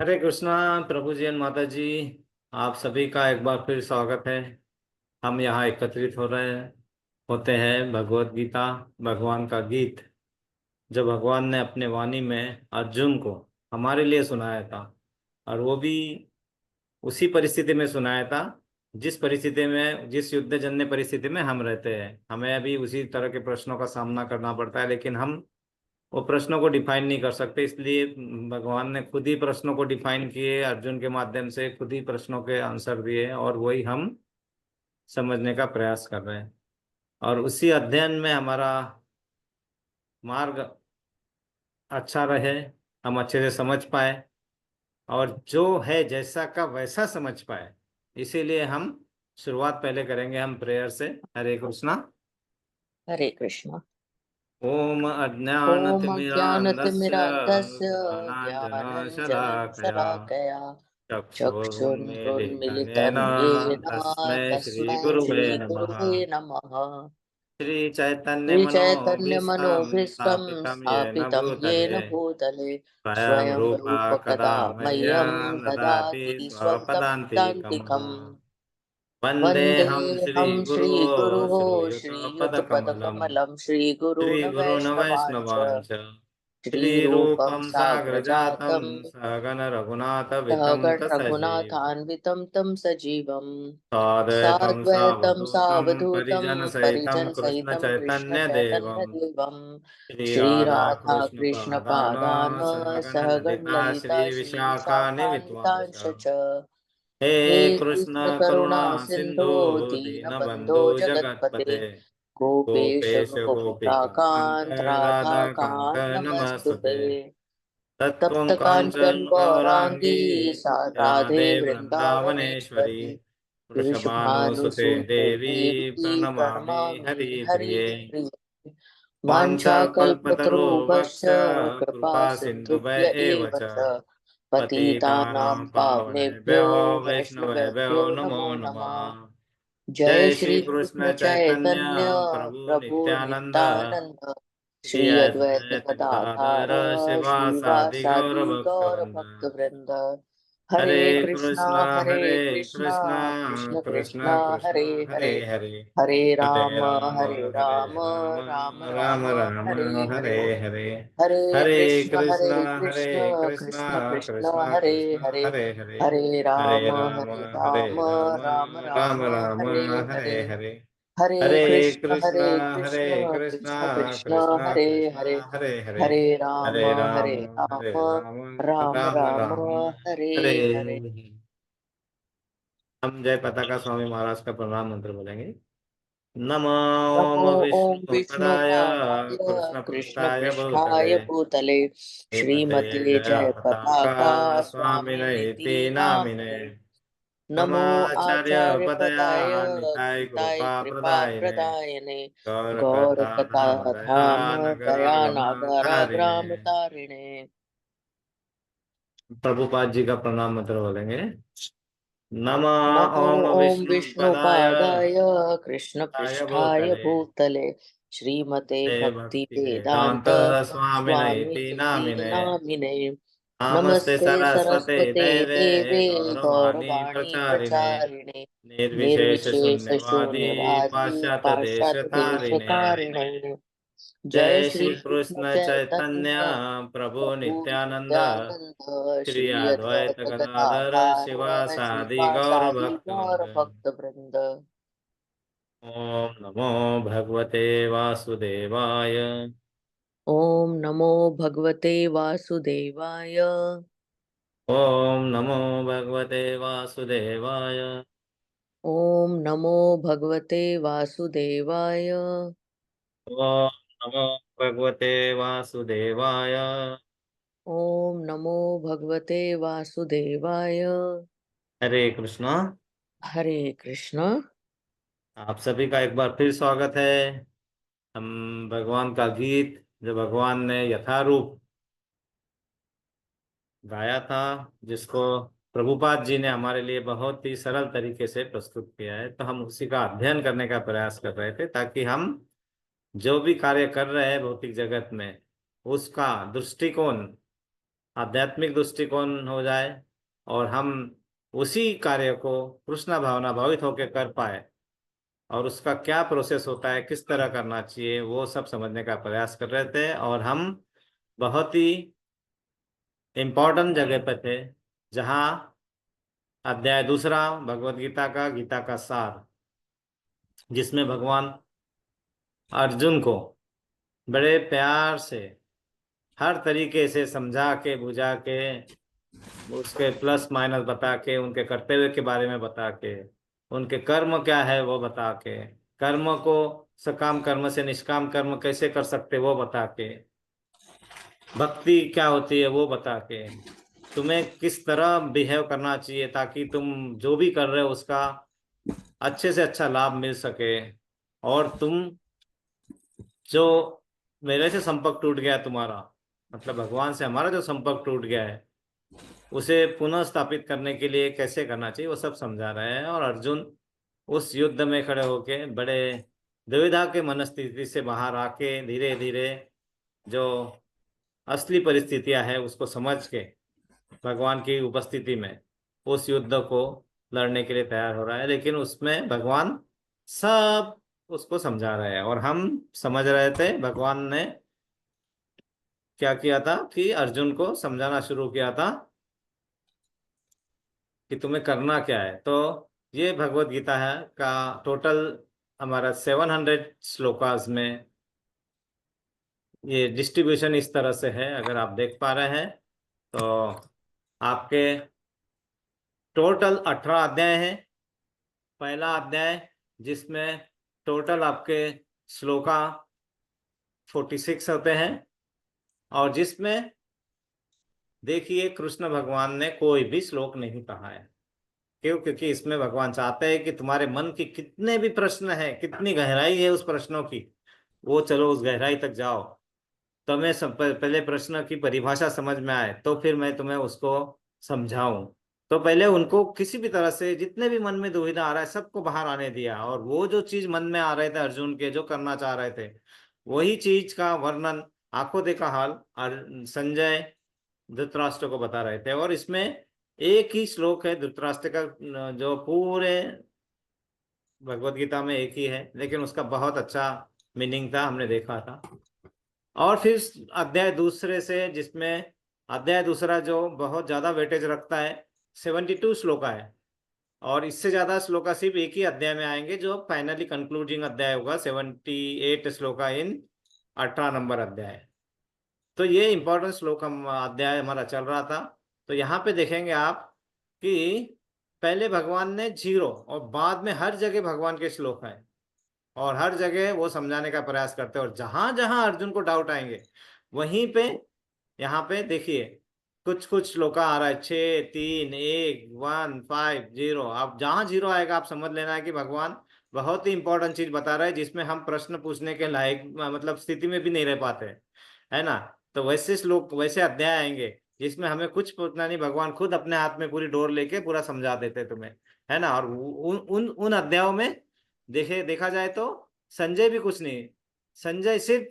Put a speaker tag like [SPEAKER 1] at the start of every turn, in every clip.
[SPEAKER 1] हरे कृष्णा प्रभु जी and माता जी। आप सभी का एक बार फिर स्वागत है। हम यहाँ एकत्रित हो रहे हैं होते हैं भगवत गीता, भगवान का गीत, जो भगवान ने अपने वाणी में अर्जुन को हमारे लिए सुनाया था। और वो भी उसी परिस्थिति में सुनाया था जिस परिस्थिति में, जिस युद्धजन्य परिस्थिति में हम रहते हैं। हमें अभी उसी तरह के प्रश्नों का सामना करना पड़ता है, लेकिन हम वो प्रश्नों को डिफाइन नहीं कर सकते। इसलिए भगवान ने खुद ही प्रश्नों को डिफाइन किए, अर्जुन के माध्यम से खुद ही प्रश्नों के आंसर दिए, और वही हम समझने का प्रयास कर रहे हैं। और उसी अध्ययन में हमारा मार्ग अच्छा रहे, हम अच्छे से समझ पाए, और जो है जैसा का वैसा समझ पाए। इसीलिए हम शुरुआत पहले करेंगे हम प्रेयर से। हरे कृष्णा।
[SPEAKER 2] हरे कृष्णा।
[SPEAKER 1] ओम
[SPEAKER 2] ओम
[SPEAKER 1] अज्ञानतिमिरान्धस्य
[SPEAKER 2] अज्ञानतिमिरान्धस्य
[SPEAKER 1] ज्ञानाञ्जनशलाकया
[SPEAKER 2] ज्ञानाञ्जनशलाकया
[SPEAKER 1] चक्षुरुन्मीलितं
[SPEAKER 2] चक्षुरुन्मीलितं
[SPEAKER 1] येन
[SPEAKER 2] येन
[SPEAKER 1] तस्मै
[SPEAKER 2] तस्मै
[SPEAKER 1] श्रीगुरुवे नमः।
[SPEAKER 2] श्रीगुरुवे नमः।
[SPEAKER 1] श्रीचैतन्यमनोभीष्टं
[SPEAKER 2] श्रीचैतन्यमनोभीष्टं
[SPEAKER 1] स्थापितं येन
[SPEAKER 2] स्थापितं
[SPEAKER 1] भूतले
[SPEAKER 2] येन भूतले
[SPEAKER 1] स्वयं
[SPEAKER 2] स्वयं
[SPEAKER 1] रूपा
[SPEAKER 2] रूप
[SPEAKER 1] कदा
[SPEAKER 2] कदा मह्यं
[SPEAKER 1] मह्यं ददाति
[SPEAKER 2] ददाति स्वन्तं
[SPEAKER 1] स्वपदान्तिकम्।
[SPEAKER 2] दान्तिकम्।
[SPEAKER 1] वन्देऽहं
[SPEAKER 2] वन्देऽहं
[SPEAKER 1] श्रीगुरो
[SPEAKER 2] श्रीगुरुः
[SPEAKER 1] श्रीयुतपदकमलं
[SPEAKER 2] श्रीयुतपदकमलं श्रीगुरून्
[SPEAKER 1] श्रीगुरून्
[SPEAKER 2] वैष्णवांश्च
[SPEAKER 1] वैष्णवांश्च।
[SPEAKER 2] श्रीरूपं
[SPEAKER 1] श्रीरूपं साग्रजातं
[SPEAKER 2] साग्रजातं
[SPEAKER 1] सहगण रघुनाथवितं
[SPEAKER 2] सहगण
[SPEAKER 1] तसजीव
[SPEAKER 2] रघुनाथान्वितं तं सजीवम्
[SPEAKER 1] साद्वैतं
[SPEAKER 2] साद्वैतं
[SPEAKER 1] सावधूतं
[SPEAKER 2] सावधूतं
[SPEAKER 1] परिजनसहितं
[SPEAKER 2] परिजनसहितं
[SPEAKER 1] कृष्णचैतन्यदेवं
[SPEAKER 2] कृष्णचैतन्यदेवं
[SPEAKER 1] श्रीराधाकृष्णपादान्
[SPEAKER 2] श्रीराधाकृष्णपादान् सहगण
[SPEAKER 1] सहगणललिता
[SPEAKER 2] ललिता
[SPEAKER 1] श्रीविशाखान्वितांश्च।
[SPEAKER 2] श्रीविशाखान्वितांश्च
[SPEAKER 1] हे
[SPEAKER 2] हे
[SPEAKER 1] कृष्ण
[SPEAKER 2] कृष्ण
[SPEAKER 1] करुणा
[SPEAKER 2] करुणा
[SPEAKER 1] सिन्धु
[SPEAKER 2] सिन्धो दीनबन्धो
[SPEAKER 1] दीनबन्धु
[SPEAKER 2] जगत्पते
[SPEAKER 1] जगत्पते
[SPEAKER 2] गोपेश
[SPEAKER 1] गोपेश गोपिकान्त
[SPEAKER 2] गोपिकान्त
[SPEAKER 1] राधाकान्त
[SPEAKER 2] राधाकान्त नमस्तुते।
[SPEAKER 1] नमस्तुते। तत्त्वं
[SPEAKER 2] तप्त
[SPEAKER 1] काञ्चन
[SPEAKER 2] कांचन
[SPEAKER 1] गौराङ्गी
[SPEAKER 2] गौरांगी सा राधे
[SPEAKER 1] राधे वृन्दावनेश्वरी
[SPEAKER 2] वृंदावनेश्वरी
[SPEAKER 1] वृषभानुसुते
[SPEAKER 2] वृषभानुसुते
[SPEAKER 1] देवी
[SPEAKER 2] देवी
[SPEAKER 1] प्रणमामि
[SPEAKER 2] प्रणमामि
[SPEAKER 1] हरिप्रिये।
[SPEAKER 2] हरिप्रिये। वाञ्छाकल्पतरुभ्यश्च
[SPEAKER 1] वाञ्छाकल्पतरुभ्यश्च
[SPEAKER 2] कृपा
[SPEAKER 1] कृपा सिन्धुभ्य
[SPEAKER 2] सिन्धुभ्य
[SPEAKER 1] एव
[SPEAKER 2] एव
[SPEAKER 1] च
[SPEAKER 2] च पतितानां
[SPEAKER 1] पतितानां
[SPEAKER 2] पावनेभ्यो
[SPEAKER 1] पावनेभ्यो वैष्णवेभ्यो
[SPEAKER 2] वैष्णवेभ्यो
[SPEAKER 1] नमो
[SPEAKER 2] नमो
[SPEAKER 1] नमः।
[SPEAKER 2] नमः। जय
[SPEAKER 1] जय श्री
[SPEAKER 2] श्री कृष्ण
[SPEAKER 1] कृष्ण चैतन्य
[SPEAKER 2] चैतन्य
[SPEAKER 1] प्रभु
[SPEAKER 2] प्रभु
[SPEAKER 1] नित्यानंद
[SPEAKER 2] नित्यानंद
[SPEAKER 1] श्री
[SPEAKER 2] श्री अद्वैत
[SPEAKER 1] अद्वैत
[SPEAKER 2] गदाधार
[SPEAKER 1] गदाधर शिवासादि गौर
[SPEAKER 2] श्रीवासादि गौर
[SPEAKER 1] भक्तवृंद।
[SPEAKER 2] भक्त वृंद।
[SPEAKER 1] हरे
[SPEAKER 2] हरे
[SPEAKER 1] कृष्णा
[SPEAKER 2] कृष्णा कृष्ण
[SPEAKER 1] कृष्णा
[SPEAKER 2] कृष्णा
[SPEAKER 1] कृष्णा
[SPEAKER 2] हरे
[SPEAKER 1] हरे
[SPEAKER 2] हरे
[SPEAKER 1] हरे
[SPEAKER 2] हरे राम
[SPEAKER 1] हरे
[SPEAKER 2] राम
[SPEAKER 1] राम
[SPEAKER 2] राम
[SPEAKER 1] राम
[SPEAKER 2] राम
[SPEAKER 1] राम
[SPEAKER 2] हरे
[SPEAKER 1] हरे
[SPEAKER 2] हरे।
[SPEAKER 1] हरे।
[SPEAKER 2] हरे
[SPEAKER 1] हरे
[SPEAKER 2] कृष्ण
[SPEAKER 1] कृष्णा
[SPEAKER 2] कृष्ण कृष्ण
[SPEAKER 1] कृष्णा
[SPEAKER 2] हरे
[SPEAKER 1] कृष्णा
[SPEAKER 2] हरे
[SPEAKER 1] हरे हरे।
[SPEAKER 2] हरे
[SPEAKER 1] राम हरे
[SPEAKER 2] राम
[SPEAKER 1] राम
[SPEAKER 2] राम
[SPEAKER 1] राम
[SPEAKER 2] राम
[SPEAKER 1] राम
[SPEAKER 2] हरे
[SPEAKER 1] हरे
[SPEAKER 2] हरे।
[SPEAKER 1] हरे।
[SPEAKER 2] हरे
[SPEAKER 1] हरे
[SPEAKER 2] कृष्ण
[SPEAKER 1] कृष्णा
[SPEAKER 2] कृष्ण कृष्ण
[SPEAKER 1] कृष्णा
[SPEAKER 2] हरे
[SPEAKER 1] कृष्णा
[SPEAKER 2] हरे
[SPEAKER 1] हरे हरे।
[SPEAKER 2] हरे
[SPEAKER 1] हरे
[SPEAKER 2] हरे
[SPEAKER 1] राम हरे
[SPEAKER 2] राम
[SPEAKER 1] राम
[SPEAKER 2] राम
[SPEAKER 1] राम
[SPEAKER 2] राम
[SPEAKER 1] राम
[SPEAKER 2] हरे
[SPEAKER 1] हरे।
[SPEAKER 2] हरे।
[SPEAKER 1] हम जय पताका स्वामी महाराज का प्रणाम मंत्र बोलेंगे। नमो
[SPEAKER 2] नमो
[SPEAKER 1] ओम
[SPEAKER 2] ओम
[SPEAKER 1] विष्णुपदाय
[SPEAKER 2] विष्णुपादाय
[SPEAKER 1] कृष्ण
[SPEAKER 2] कृष्ण
[SPEAKER 1] पृष्ठाय भूतले
[SPEAKER 2] पृष्ठाय भूतले
[SPEAKER 1] श्रीमते
[SPEAKER 2] श्रीमते
[SPEAKER 1] जय
[SPEAKER 2] जय
[SPEAKER 1] पताका
[SPEAKER 2] पताका
[SPEAKER 1] स्वामिने
[SPEAKER 2] स्वामिनिति
[SPEAKER 1] इति नामिने।
[SPEAKER 2] नामिने। नमो
[SPEAKER 1] नमाचार्य
[SPEAKER 2] आचार्य
[SPEAKER 1] पदया
[SPEAKER 2] पदाय
[SPEAKER 1] निताय
[SPEAKER 2] निताय
[SPEAKER 1] कृपा
[SPEAKER 2] कृपा
[SPEAKER 1] प्रदायिने
[SPEAKER 2] प्रदायने
[SPEAKER 1] गौर
[SPEAKER 2] गौर
[SPEAKER 1] कथा
[SPEAKER 2] कथा
[SPEAKER 1] धाम दया
[SPEAKER 2] धाम दया
[SPEAKER 1] नगरागम
[SPEAKER 2] नागर
[SPEAKER 1] तारिणे।
[SPEAKER 2] ग्राम तारिणे।
[SPEAKER 1] प्रभुपाद जी का प्रणाम मंत्र बोलेंगे। नमः
[SPEAKER 2] नमो
[SPEAKER 1] ओम
[SPEAKER 2] ओम
[SPEAKER 1] विष्णुपदाय
[SPEAKER 2] विष्णुपादाय कृष्ण
[SPEAKER 1] ताय
[SPEAKER 2] पृष्ठाय
[SPEAKER 1] भूतले
[SPEAKER 2] भूतले श्रीमते
[SPEAKER 1] ते
[SPEAKER 2] भक्ति
[SPEAKER 1] भक्ति वेदांत
[SPEAKER 2] वेदांत
[SPEAKER 1] स्वामिने
[SPEAKER 2] स्वामी
[SPEAKER 1] इति
[SPEAKER 2] इति
[SPEAKER 1] नामिने।
[SPEAKER 2] नामिने।
[SPEAKER 1] नमस्ते
[SPEAKER 2] नमस्ते
[SPEAKER 1] सरस्वते
[SPEAKER 2] सरस्वते
[SPEAKER 1] देवे
[SPEAKER 2] देवे
[SPEAKER 1] गौरवाणी
[SPEAKER 2] गौरवाणी
[SPEAKER 1] प्रचारिणे
[SPEAKER 2] प्रचारिणे
[SPEAKER 1] निर्विशेष
[SPEAKER 2] निर्विशेष
[SPEAKER 1] शून्यवादी
[SPEAKER 2] शून्यवादी
[SPEAKER 1] पाश्चात्य देश
[SPEAKER 2] पाश्चात्य देश
[SPEAKER 1] तारिणे।
[SPEAKER 2] तारिणे। जय
[SPEAKER 1] जय
[SPEAKER 2] श्री
[SPEAKER 1] श्री
[SPEAKER 2] कृष्ण
[SPEAKER 1] कृष्ण चैतन्य
[SPEAKER 2] चैतन्य
[SPEAKER 1] प्रभु
[SPEAKER 2] प्रभु
[SPEAKER 1] नित्यानंद
[SPEAKER 2] नित्यानंद
[SPEAKER 1] श्री
[SPEAKER 2] श्री
[SPEAKER 1] अद्वैत
[SPEAKER 2] अद्वैत
[SPEAKER 1] गदाधर
[SPEAKER 2] गदाधार
[SPEAKER 1] शिवासादि गौर
[SPEAKER 2] श्रीवासादि गौर
[SPEAKER 1] भक्तवृंद।
[SPEAKER 2] भक्त वृंद।
[SPEAKER 1] ओम नमो भगवते वासुदेवाय।
[SPEAKER 2] ओम नमो भगवते वासुदेवाय।
[SPEAKER 1] ओम नमो भगवते वासुदेवाय।
[SPEAKER 2] ओम नमो भगवते वासुदेवाय।
[SPEAKER 1] ओम नमो भगवते वासुदेवाय।
[SPEAKER 2] ओम नमो भगवते वासुदेवाय।
[SPEAKER 1] हरे कृष्णा।
[SPEAKER 2] हरे कृष्ण।
[SPEAKER 1] आप सभी का एक बार फिर स्वागत है। हम भगवान का गीत, जो भगवान ने यथारूप गाया था, जिसको प्रभुपाद जी ने हमारे लिए बहुत ही सरल तरीके से प्रस्तुत किया है, तो हम उसी का अध्ययन करने का प्रयास कर रहे थे, ताकि हम जो भी कार्य कर रहे हैं भौतिक जगत में, उसका दृष्टिकोण आध्यात्मिक दृष्टिकोण हो जाए और हम उसी कार्य को कृष्ण भावना भावित होकर कर पाए, और उसका क्या प्रोसेस होता है, किस तरह करना चाहिए, वो सब समझने का प्रयास कर रहे थे। और हम बहुत ही इम्पोर्टेंट जगह पे थे, जहाँ अध्याय दूसरा भगवत गीता का, गीता का सार, जिसमें भगवान अर्जुन को बड़े प्यार से हर तरीके से समझा के बुझा के, उसके प्लस माइनस बता के, उनके कर्तव्य के बारे में बता के, उनके कर्म क्या है वो बता के, कर्म को सकाम कर्म से निष्काम कर्म कैसे कर सकते वो बता के, भक्ति क्या होती है वो बता के, तुम्हें किस तरह बिहेव करना चाहिए ताकि तुम जो भी कर रहे हो उसका अच्छे से अच्छा लाभ मिल सके, और तुम जो मेरे से संपर्क टूट गया तुम्हारा, मतलब भगवान से हमारा जो संपर्क टूट गया है, उसे पुनः स्थापित करने के लिए कैसे करना चाहिए वो सब समझा रहे हैं। और अर्जुन उस युद्ध में खड़े होके बड़े दुविधा के मनस्थिति से बाहर आके धीरे धीरे जो असली परिस्थितियां है उसको समझ के भगवान की उपस्थिति में उस युद्ध को लड़ने के लिए तैयार हो रहा है। लेकिन उसमें भगवान सब उसको समझा रहे हैं, और हम समझ रहे थे भगवान ने क्या किया था कि अर्जुन को समझाना शुरू किया था कि तुम्हें करना क्या है। तो ये भगवत गीता है का टोटल हमारा 700 श्लोकास में ये डिस्ट्रीब्यूशन इस तरह से है, अगर आप देख पा रहे हैं तो। आपके टोटल 18 अध्याय हैं। पहला अध्याय जिसमें टोटल आपके श्लोका 46 होते हैं, और जिसमें देखिए कृष्ण भगवान ने कोई भी श्लोक नहीं कहा है। क्यों? क्योंकि इसमें भगवान चाहते हैं कि तुम्हारे मन की कितने भी प्रश्न है, कितनी गहराई है उस प्रश्नों की, वो चलो उस गहराई तक जाओ, तुम्हें पहले प्रश्न की परिभाषा समझ में आए तो फिर मैं तुम्हें उसको समझाऊं। तो पहले उनको किसी भी तरह से जितने भी मन में दुविधा आ रहा है सबको बाहर आने दिया, और वो जो चीज मन में आ रहे थे अर्जुन के, जो करना चाह रहे थे, वही चीज का वर्णन आंखों देखा हाल संजय धृतराष्ट्र को बता रहे थे। और इसमें एक ही श्लोक है धृतराष्ट्र का, जो पूरे भगवत गीता में एक ही है, लेकिन उसका बहुत अच्छा मीनिंग था, हमने देखा था। और फिर अध्याय दूसरे से, जिसमें अध्याय दूसरा जो बहुत ज्यादा वेटेज रखता है, 72 श्लोका है, और इससे ज्यादा श्लोका सिर्फ एक ही अध्याय में आएंगे जो फाइनली कंक्लूडिंग अध्याय होगा, 78 श्लोका इन 18 नंबर अध्याय। तो ये इंपॉर्टेंट श्लोक हम अध्याय हमारा चल रहा था। तो यहाँ पे देखेंगे आप कि पहले भगवान ने जीरो और बाद में हर जगह भगवान के श्लोक हैं, और हर जगह वो समझाने का प्रयास करते हैं। और जहां जहां अर्जुन को डाउट आएंगे वहीं पे, यहाँ पे देखिए कुछ कुछ श्लोक आ रहा है, 6 3 1 1 5 0। आप जहां जीरो आएगा आप समझ लेना है कि भगवान बहुत ही इंपॉर्टेंट चीज बता रहे हैं, जिसमें हम प्रश्न पूछने के लायक मतलब स्थिति में भी नहीं रह पाते, है ना। तो वैसे श्लोक, वैसे अध्याय आएंगे जिसमें हमें कुछ पूछना नहीं, भगवान खुद अपने हाथ में पूरी डोर लेके पूरा समझा देते तुम्हें, है ना। और उन उन उन अध्यायों में देखा जाए तो संजय भी कुछ नहीं, संजय सिर्फ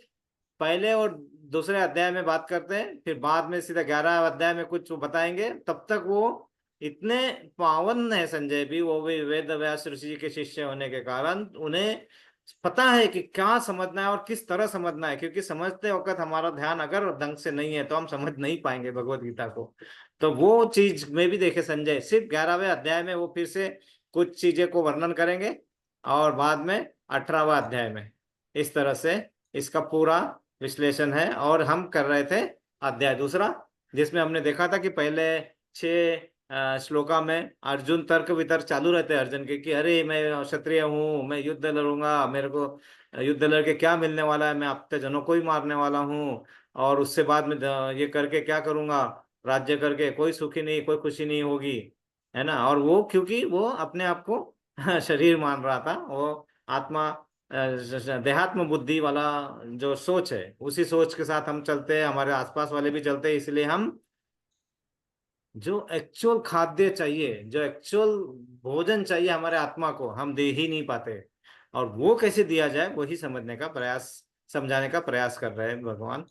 [SPEAKER 1] पहले और दूसरे अध्याय में बात करते हैं, फिर बाद में सीधा 11 अध्याय में कुछ वो बताएंगे। तब तक वो इतने पावन है संजय भी, वो भी वेद व्यास ऋषि जी के शिष्य होने के कारण उन्हें पता है कि क्या समझना है और किस तरह समझना है, क्योंकि समझते वक्त हमारा ध्यान अगर ढंग से नहीं है तो हम समझ नहीं पाएंगे भगवत गीता को। तो वो चीज में भी देखे संजय सिर्फ 11वें अध्याय में वो फिर से कुछ चीजें को वर्णन करेंगे, और बाद में 18वां अध्याय में इस तरह से इसका पूरा विश्लेषण है। और हम कर रहे थे अध्याय दूसरा, जिसमें हमने देखा था कि पहले 6 श्लोका में अर्जुन तर्क वितर्क चालू रहते हैं अर्जुन के, कि अरे मैं क्षत्रिय हूँ, मैं युद्ध लड़ूंगा, मेरे को युद्ध लड़के क्या मिलने वाला है, मैं अपने जनों को ही मारने वाला हूँ, और उससे बाद में ये करके क्या करूंगा, राज्य करके कोई सुखी नहीं, कोई खुशी नहीं होगी, है ना। और वो क्योंकि वो अपने आप को शरीर मान रहा था, वो आत्मा देहात्म बुद्धि वाला जो सोच है, उसी सोच के साथ हम चलते हैं, हमारे आसपास वाले भी चलते हैं। इसलिए हम जो एक्चुअल खाद्य चाहिए, जो एक्चुअल भोजन चाहिए हमारे आत्मा को, हम दे ही नहीं पाते। और वो कैसे दिया जाए वही समझने का प्रयास, समझाने का प्रयास कर रहे हैं भगवान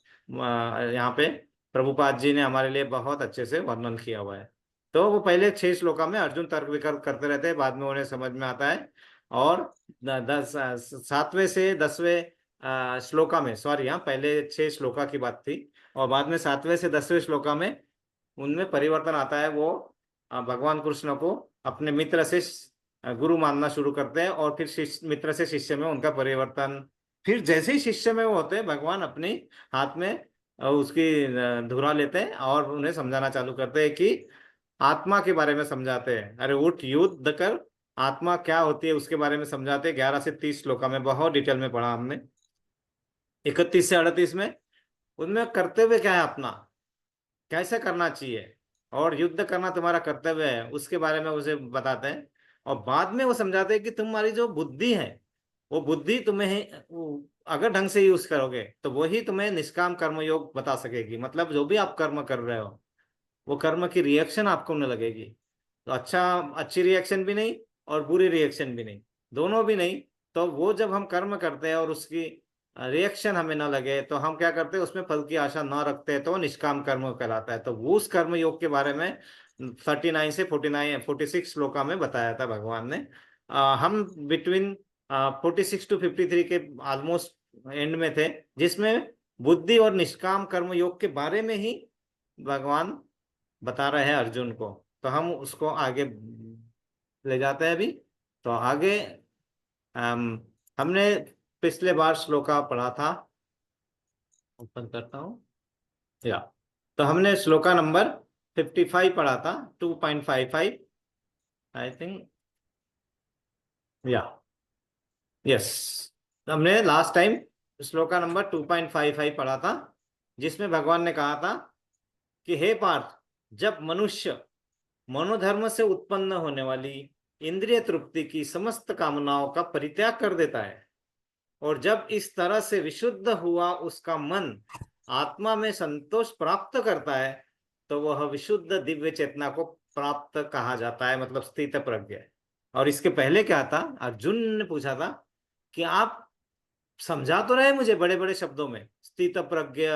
[SPEAKER 1] यहाँ पे। प्रभुपाद जी ने हमारे लिए बहुत अच्छे से वर्णन किया हुआ है। तो वो पहले 6 श्लोका में अर्जुन तर्क वितर्क करते रहते हैं, बाद में उन्हें समझ में आता है। और 7वें से 10वें श्लोका में, सॉरी, हाँ, पहले 6 श्लोका की बात थी, और बाद में 7वें से 10वें श्लोका में उनमें परिवर्तन आता है। वो भगवान कृष्ण को अपने मित्र से गुरु मानना शुरू करते हैं, और फिर शिष्य, मित्र से शिष्य में उनका परिवर्तन। फिर जैसे ही शिष्य में वो होते हैं, भगवान अपने हाथ में उसकी धुरा लेते हैं और उन्हें समझाना चालू करते हैं कि आत्मा के बारे में समझाते हैं। अरे उठ, युद्ध कर, आत्मा क्या होती है उसके बारे में समझाते हैं। 11 से 30 श्लोका में बहुत डिटेल में पढ़ा हमने। 31 से 38 में उनमें कर्तव्य क्या है अपना, कैसे करना चाहिए, और युद्ध करना तुम्हारा कर्तव्य है, उसके बारे में उसे बताते हैं। और बाद में वो समझाते हैं कि तुम्हारी जो बुद्धि है, वो बुद्धि अगर ढंग से यूज करोगे तो वही तुम्हें निष्काम कर्म योग बता सकेगी। मतलब जो भी आप कर्म कर रहे हो, वो कर्म की रिएक्शन आपको न लगेगी। तो अच्छी रिएक्शन भी नहीं और बुरी रिएक्शन भी नहीं, दोनों भी नहीं। तो वो जब हम कर्म करते हैं और उसकी रिएक्शन हमें ना लगे, तो हम क्या करते हैं, उसमें फल की आशा ना रखते हैं, तो वो निष्काम कर्म कहलाता है। तो वो उस कर्म योग के बारे में 39 से 46 श्लोका में बताया था भगवान ने। हम बिटवीन 46 to 53 के ऑलमोस्ट एंड में थे, जिसमें बुद्धि और निष्काम कर्म योग के बारे में ही भगवान बता रहे हैं अर्जुन को। तो हम उसको आगे ले जाते हैं अभी। तो आगे हमने पिछले बार श्लोका पढ़ा था, ओपन करता हूँ, या तो हमने श्लोका नंबर 55 पढ़ा था, 2.55 आई थिंक, या यस। तो हमने लास्ट टाइम श्लोका नंबर 2.55 पढ़ा था, जिसमें भगवान ने कहा था कि हे पार्थ, जब मनुष्य मनोधर्म से उत्पन्न होने वाली इंद्रिय तृप्ति की समस्त कामनाओं का परित्याग कर देता है, और जब इस तरह से विशुद्ध हुआ उसका मन आत्मा में संतोष प्राप्त करता है, तो वह विशुद्ध दिव्य चेतना को प्राप्त कहा जाता है, मतलब स्थित प्रज्ञ। और इसके पहले क्या था, अर्जुन ने पूछा था कि आप समझा तो रहे मुझे बड़े बड़े शब्दों में, स्थित प्रज्ञ,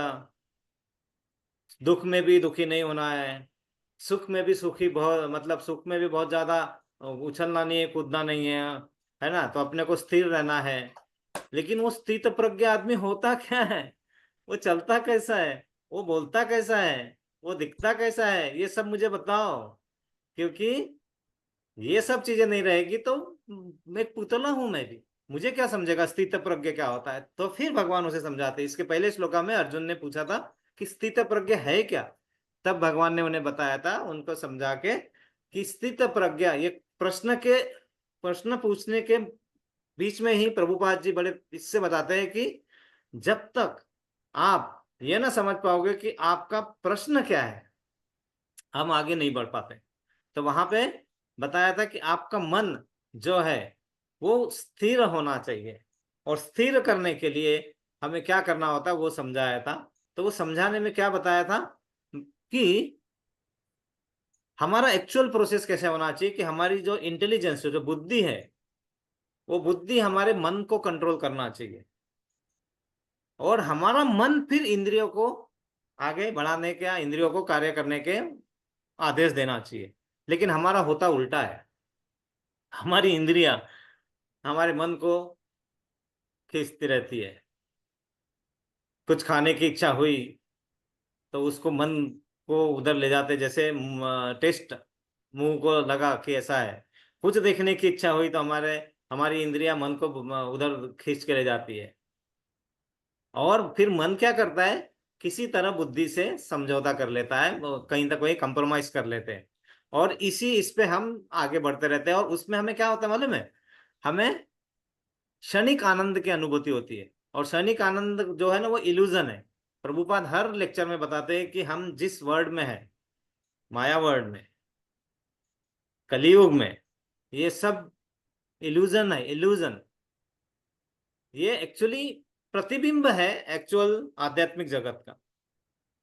[SPEAKER 1] दुख में भी दुखी नहीं होना है, सुख में भी सुखी, बहुत मतलब सुख में भी बहुत ज्यादा उछलना नहीं है, कूदना नहीं है ना, तो अपने को स्थिर रहना है। लेकिन वो स्थित प्रज्ञ आदमी होता क्या है, वो चलता कैसा है, वो बोलता कैसा है, वो दिखता कैसा है, ये सब मुझे बताओ। क्योंकि ये सब चीजें नहीं रहेगी तो मैं एक पुतला हूं मैं भी, मुझे क्या समझेगा स्थित प्रज्ञ क्या होता है। तो फिर भगवान उसे समझाते। इसके पहले श्लोका में अर्जुन ने पूछा था कि स्थित प्रज्ञ है क्या, तब भगवान ने उन्हें बताया था, उनको समझा के, कि स्थित प्रज्ञा, ये प्रश्न पूछने के बीच में ही प्रभुपाद जी बड़े इससे बताते हैं कि जब तक आप ये ना समझ पाओगे कि आपका प्रश्न क्या है, हम आगे नहीं बढ़ पाते। तो वहां पे बताया था कि आपका मन जो है वो स्थिर होना चाहिए, और स्थिर करने के लिए हमें क्या करना होता है वो समझाया था। तो वो समझाने में क्या बताया था कि हमारा एक्चुअल प्रोसेस कैसे होना चाहिए, कि हमारी जो इंटेलिजेंस, जो बुद्धि है, वो बुद्धि हमारे मन को कंट्रोल करना चाहिए, और हमारा मन फिर इंद्रियों को आगे बढ़ाने के, इंद्रियों को कार्य करने के आदेश देना चाहिए। लेकिन हमारा होता उल्टा है, हमारी इंद्रियां हमारे मन को खींचती रहती है। कुछ खाने की इच्छा हुई तो उसको मन को उधर ले जाते, जैसे टेस्ट मुंह को लगा कि ऐसा है। कुछ देखने की इच्छा हुई तो हमारी इंद्रियां मन को उधर खींच के ले जाती है, और फिर मन क्या करता है, किसी तरह बुद्धि से समझौता कर लेता है, वो कहीं तक वही कंप्रोमाइज कर लेते हैं, और इस पे हम आगे बढ़ते रहते हैं। और उसमें हमें क्या होता है मालूम है, हमें क्षणिक आनंद की अनुभूति होती है। और क्षणिक आनंद जो है ना, वो इल्यूजन है। प्रभुपाद हर लेक्चर में बताते हैं कि हम जिस वर्ल्ड में है, माया वर्ल्ड में, कलयुग में, ये सब इल्यूजन है, इल्यूजन। ये एक्चुअली प्रतिबिंब है एक्चुअल आध्यात्मिक जगत का।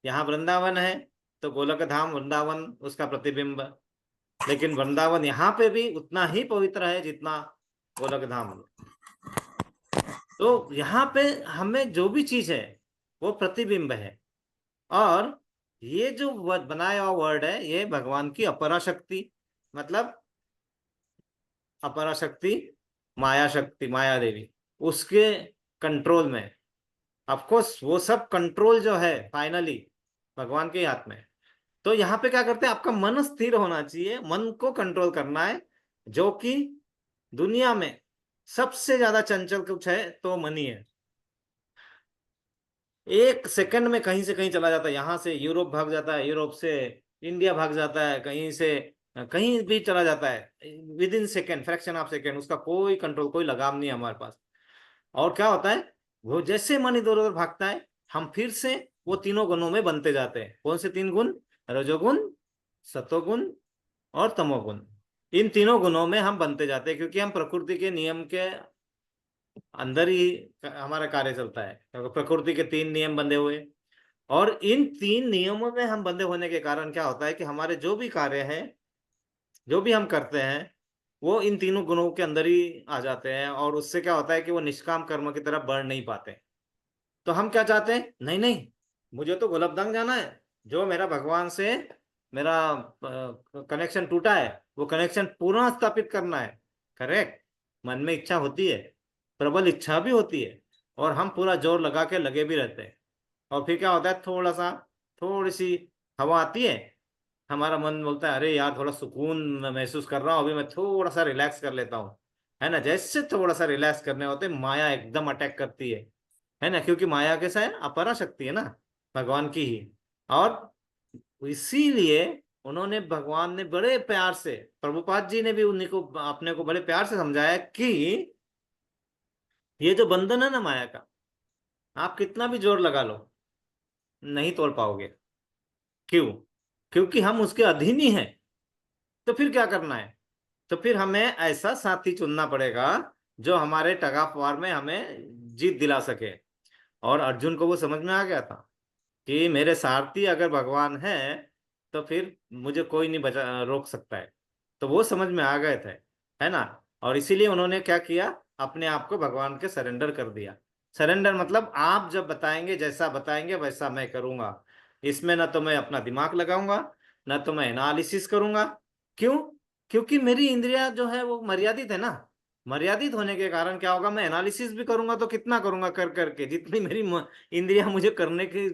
[SPEAKER 1] यहाँ वृंदावन है तो गोलक धाम वृंदावन उसका प्रतिबिंब, लेकिन वृंदावन यहाँ पे भी उतना ही पवित्र है जितना गोलक धाम है। तो यहाँ पे हमें जो भी चीज है वो प्रतिबिंब है। और ये जो बनाया हुआ वर्ड है, ये भगवान की अपरा शक्ति, मतलब अपरा शक्ति, माया शक्ति, माया देवी, उसके कंट्रोल में। ऑफ कोर्स वो सब कंट्रोल जो है फाइनली भगवान के हाथ में। तो यहाँ पे क्या करते हैं, आपका मन स्थिर होना चाहिए, मन को कंट्रोल करना है, जो कि दुनिया में सबसे ज्यादा चंचल कुछ है तो मन ही है। एक सेकंड में कहीं से कहीं चला जाता है, यहां से यूरोप भाग जाता है, यूरोप से इंडिया भाग जाता है, कहीं से कहीं भी चला जाता है, with in second, fraction of second, उसका कोई कंट्रोल, कोई लगाम नहीं है हमारे पास। और क्या होता है, वो जैसे मन इधर उधर भागता है, हम फिर से वो तीनों गुणों में बनते जाते हैं। कौन से तीन गुण? रजोगुण, सतोगुण और तमोगुण। इन तीनों गुणों में हम बनते जाते हैं, क्योंकि हम प्रकृति के नियम के अंदर ही हमारा कार्य चलता है, क्योंकि प्रकृति के तीन नियम बंधे हुए। और इन तीन नियमों में हम बंधे होने के कारण क्या होता है कि हमारे जो भी कार्य है, जो भी हम करते हैं, वो इन तीनों गुणों के अंदर ही आ जाते हैं, और उससे क्या होता है कि वो निष्काम कर्म की तरफ बढ़ नहीं पाते। तो हम क्या चाहते हैं, नहीं नहीं, मुझे तो गोलकधाम जाना है, जो मेरा भगवान से मेरा कनेक्शन टूटा है, वो कनेक्शन पुनः स्थापित करना है। करेक्ट। मन में इच्छा होती है, प्रबल इच्छा भी होती है, और हम पूरा जोर लगा के लगे भी रहते हैं। और फिर क्या होता है, थोड़ा सा, थोड़ी सी हवा आती है, हमारा मन बोलता है अरे यार थोड़ा सुकून मैं महसूस कर रहा हूँ, अभी मैं थोड़ा सा रिलैक्स कर लेता हूँ। है ना, जैसे थोड़ा सा रिलैक्स करने होते माया एकदम अटैक करती है ना, क्योंकि माया कैसा है, अपरा शक्ति है ना, भगवान की ही। और इसीलिए उन्होंने, भगवान ने बड़े प्यार से, प्रभुपाद जी ने भी उन्हीं को, अपने को बड़े प्यार से समझाया कि ये जो बंधन है ना माया का, आप कितना भी जोर लगा लो, नहीं तोड़ पाओगे। क्यों? क्योंकि हम उसके अधीन ही हैं। तो फिर क्या करना है, तो फिर हमें ऐसा साथी चुनना पड़ेगा जो हमारे टग ऑफ वार में हमें जीत दिला सके। और अर्जुन को वो समझ में आ गया था कि मेरे सारथी अगर भगवान है, तो फिर मुझे कोई नहीं बचा रोक सकता है। तो वो समझ में आ गए थे, है ना। और इसीलिए उन्होंने क्या किया, अपने आप को भगवान के सरेंडर कर दिया। सरेंडर मतलब आप जब बताएंगे, जैसा बताएंगे वैसा मैं करूंगा। इसमें ना तो मैं अपना दिमाग लगाऊंगा, ना तो मैं एनालिसिस करूंगा। क्यों? क्योंकि मेरी इंद्रिया जो है वो मर्यादित है ना। मर्यादित होने के कारण क्या होगा, मैं एनालिसिस भी करूंगा तो कितना करूंगा, कर करके जितनी मेरी इंद्रिया मुझे करने की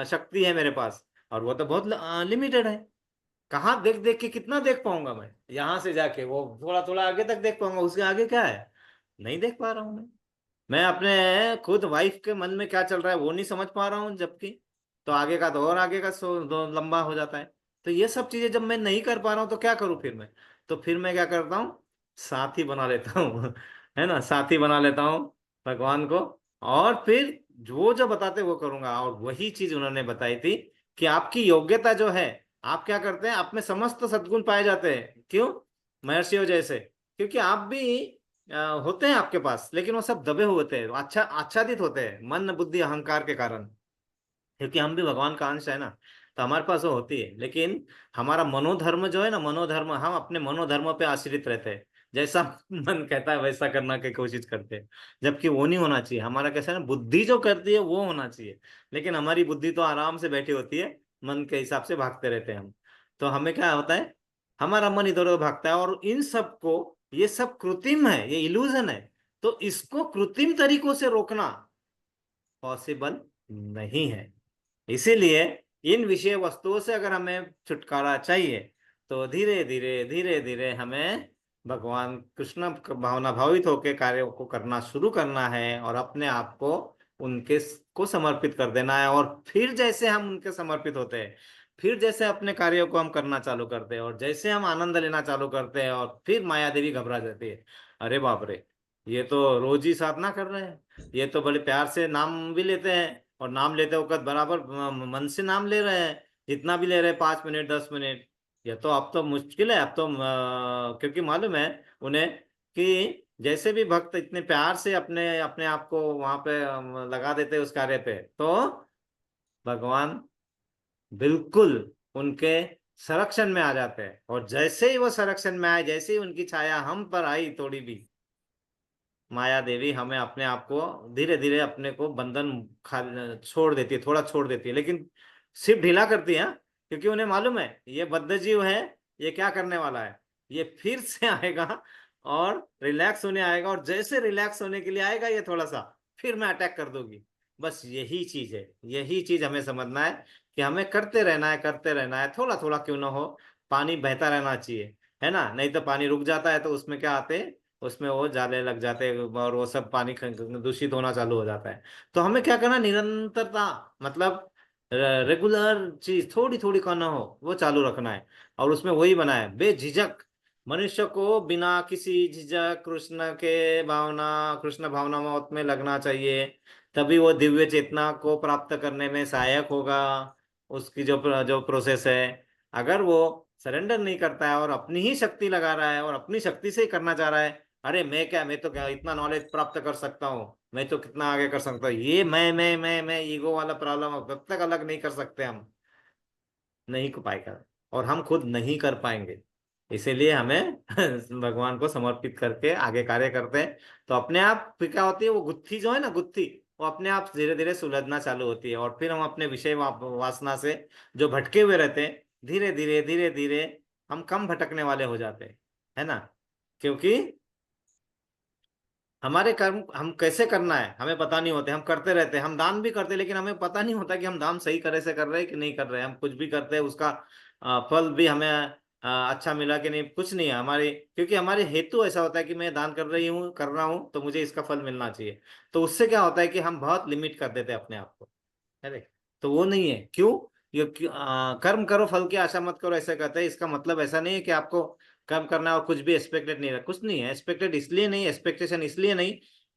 [SPEAKER 1] शक्ति है मेरे पास, और वो तो बहुत लिमिटेड है। कहाँ देख देख के कितना देख पाऊंगा मैं, यहां से जाके वो थोड़ा थोड़ा आगे तक देख पाऊंगा, उसके आगे क्या है, नहीं देख पा रहा हूं मैं अपने खुद वाइफ के मन में क्या चल रहा है वो नहीं समझ पा रहा हूँ, जबकि तो आगे का तो और आगे का लंबा हो जाता है। तो ये सब चीजें जब मैं नहीं कर पा रहा हूँ तो क्या करूँ फिर मैं, तो फिर मैं क्या करता हूँ, साथी बना लेता हूँ है ना, साथी बना लेता हूँ भगवान को। और फिर जो जो बताते वो करूंगा। और वही चीज उन्होंने बताई थी कि आपकी योग्यता जो है, आप क्या करते हैं, आप में समस्त सद्गुण पाए जाते हैं। क्यों? महर्षियों जैसे। क्योंकि आप भी होते हैं आपके पास, लेकिन वो सब दबे हुए थे, अच्छा आच्छादित होते हैं मन बुद्धि अहंकार के कारण। क्योंकि हम भी भगवान का अंश है ना, तो हमारे पास वो होती है। लेकिन हमारा मनोधर्म जो है ना, मनोधर्म, हम अपने मनोधर्म पे आश्रित रहते हैं, जैसा मन कहता है वैसा करना की कोशिश करते हैं। जबकि वो नहीं होना चाहिए, हमारा कैसा है ना, बुद्धि जो करती है वो होना चाहिए। लेकिन हमारी बुद्धि तो आराम से बैठी होती है, मन के हिसाब से भागते रहते हैं हम। तो हमें क्या होता है, हमारा मन इधर उधर भागता है, और इन सब को, ये सब कृत्रिम है, ये इल्यूजन है। तो इसको कृत्रिम तरीकों से रोकना पॉसिबल नहीं है। इसीलिए इन विषय वस्तुओं से अगर हमें छुटकारा चाहिए, तो धीरे धीरे धीरे धीरे हमें भगवान कृष्ण भावना भावित होकर कार्यों को करना शुरू करना है, और अपने आप को उनके को समर्पित कर देना है। और फिर जैसे हम उनके समर्पित होते हैं, फिर जैसे अपने कार्यों को हम करना चालू करते हैं, और जैसे हम आनंद लेना चालू करते हैं, और फिर माया देवी घबरा जाती है, अरे बाप रे, ये तो रोज ही साधना कर रहे हैं, ये तो बड़े प्यार से नाम भी लेते हैं, और नाम लेते वक्त बराबर मन से नाम ले रहे हैं, जितना भी ले रहे हैं, 5 मिनट 10 मिनट। ये तो अब तो मुश्किल है, अब तो क्योंकि मालूम है उन्हें कि जैसे भी भक्त इतने प्यार से अपने अपने आप को वहां पे लगा देते हैं उस कार्य पे, तो भगवान बिल्कुल उनके संरक्षण में आ जाते हैं। और जैसे ही वो संरक्षण में आए, जैसे ही उनकी छाया हम पर आई थोड़ी भी, माया देवी हमें अपने आप को धीरे धीरे अपने को बंधन खा छोड़ देती है, थोड़ा छोड़ देती है। लेकिन सिर्फ ढीला करती है, हाँ? क्योंकि उन्हें मालूम है ये बद्ध जीव है, ये क्या करने वाला है, ये फिर से आएगा और रिलैक्स होने आएगा, और जैसे रिलैक्स होने के लिए आएगा ये थोड़ा सा, फिर मैं अटैक कर दूंगी। बस यही चीज है, यही चीज हमें समझना है कि हमें करते रहना है, करते रहना है, थोड़ा थोड़ा क्यों ना हो, पानी बहता रहना चाहिए, है ना। नहीं तो पानी रुक जाता है तो उसमें क्या आते हैं, उसमें वो जाले लग जाते हैं और वो सब पानी दूषित होना चालू हो जाता है। तो हमें क्या करना, निरंतरता, मतलब रेगुलर चीज थोड़ी थोड़ी करना हो वो चालू रखना है। और उसमें वही बना है, बेझिझक मनुष्य को बिना किसी झिझक कृष्ण भावना में लगना चाहिए, तभी वो दिव्य चेतना को प्राप्त करने में सहायक होगा। उसकी जो जो प्रोसेस है, अगर वो सरेंडर नहीं करता है और अपनी ही शक्ति लगा रहा है और अपनी शक्ति से ही करना चाह रहा है, अरे मैं क्या, मैं तो क्या इतना नॉलेज प्राप्त कर सकता हूँ, मैं तो कितना आगे कर सकता हूँ, ये मैं ईगो वाला प्रॉब्लम जब तक अलग नहीं कर सकते हम, नहीं कर पाएगा, और हम खुद नहीं कर पाएंगे। इसीलिए हमें भगवान को समर्पित करके आगे कार्य करते हैं, तो अपने आप फिर क्या होती है, वो गुत्थी जो है ना, गुत्थी, वो अपने आप धीरे धीरे सुलझना चालू होती है, और फिर हम अपने विषय वासना से जो भटके हुए रहते हैं, धीरे धीरे हम कम भटकने वाले हो जाते हैं, है ना। क्योंकि हमारे कर्म हम कैसे करना है हमें पता नहीं होते, हम करते रहते हैं, हम दान भी करते हैं, लेकिन हमें पता नहीं होता कि हम दान सही तरह से कर रहे हैं कि नहीं कर रहे हैं। हम कुछ भी करते हैं, उसका फल भी हमें अच्छा मिला कि नहीं, कुछ नहीं है हमारी, क्योंकि हमारे हेतु ऐसा होता है कि मैं दान कर रही हूँ, कर रहा हूँ तो मुझे इसका फल मिलना चाहिए। तो उससे क्या होता है कि हम बहुत लिमिट कर देते हैं अपने आप को, है देख। तो वो नहीं है, क्यों, कर्म करो फल की आशा मत करो, ऐसे कहते हैं। इसका मतलब ऐसा नहीं है कि आपको कर्म करना है और कुछ भी एक्सपेक्टेड नहीं रहा, कुछ नहीं है एक्सपेक्टेड, इसलिए नहीं, एक्सपेक्टेशन इसलिए नहीं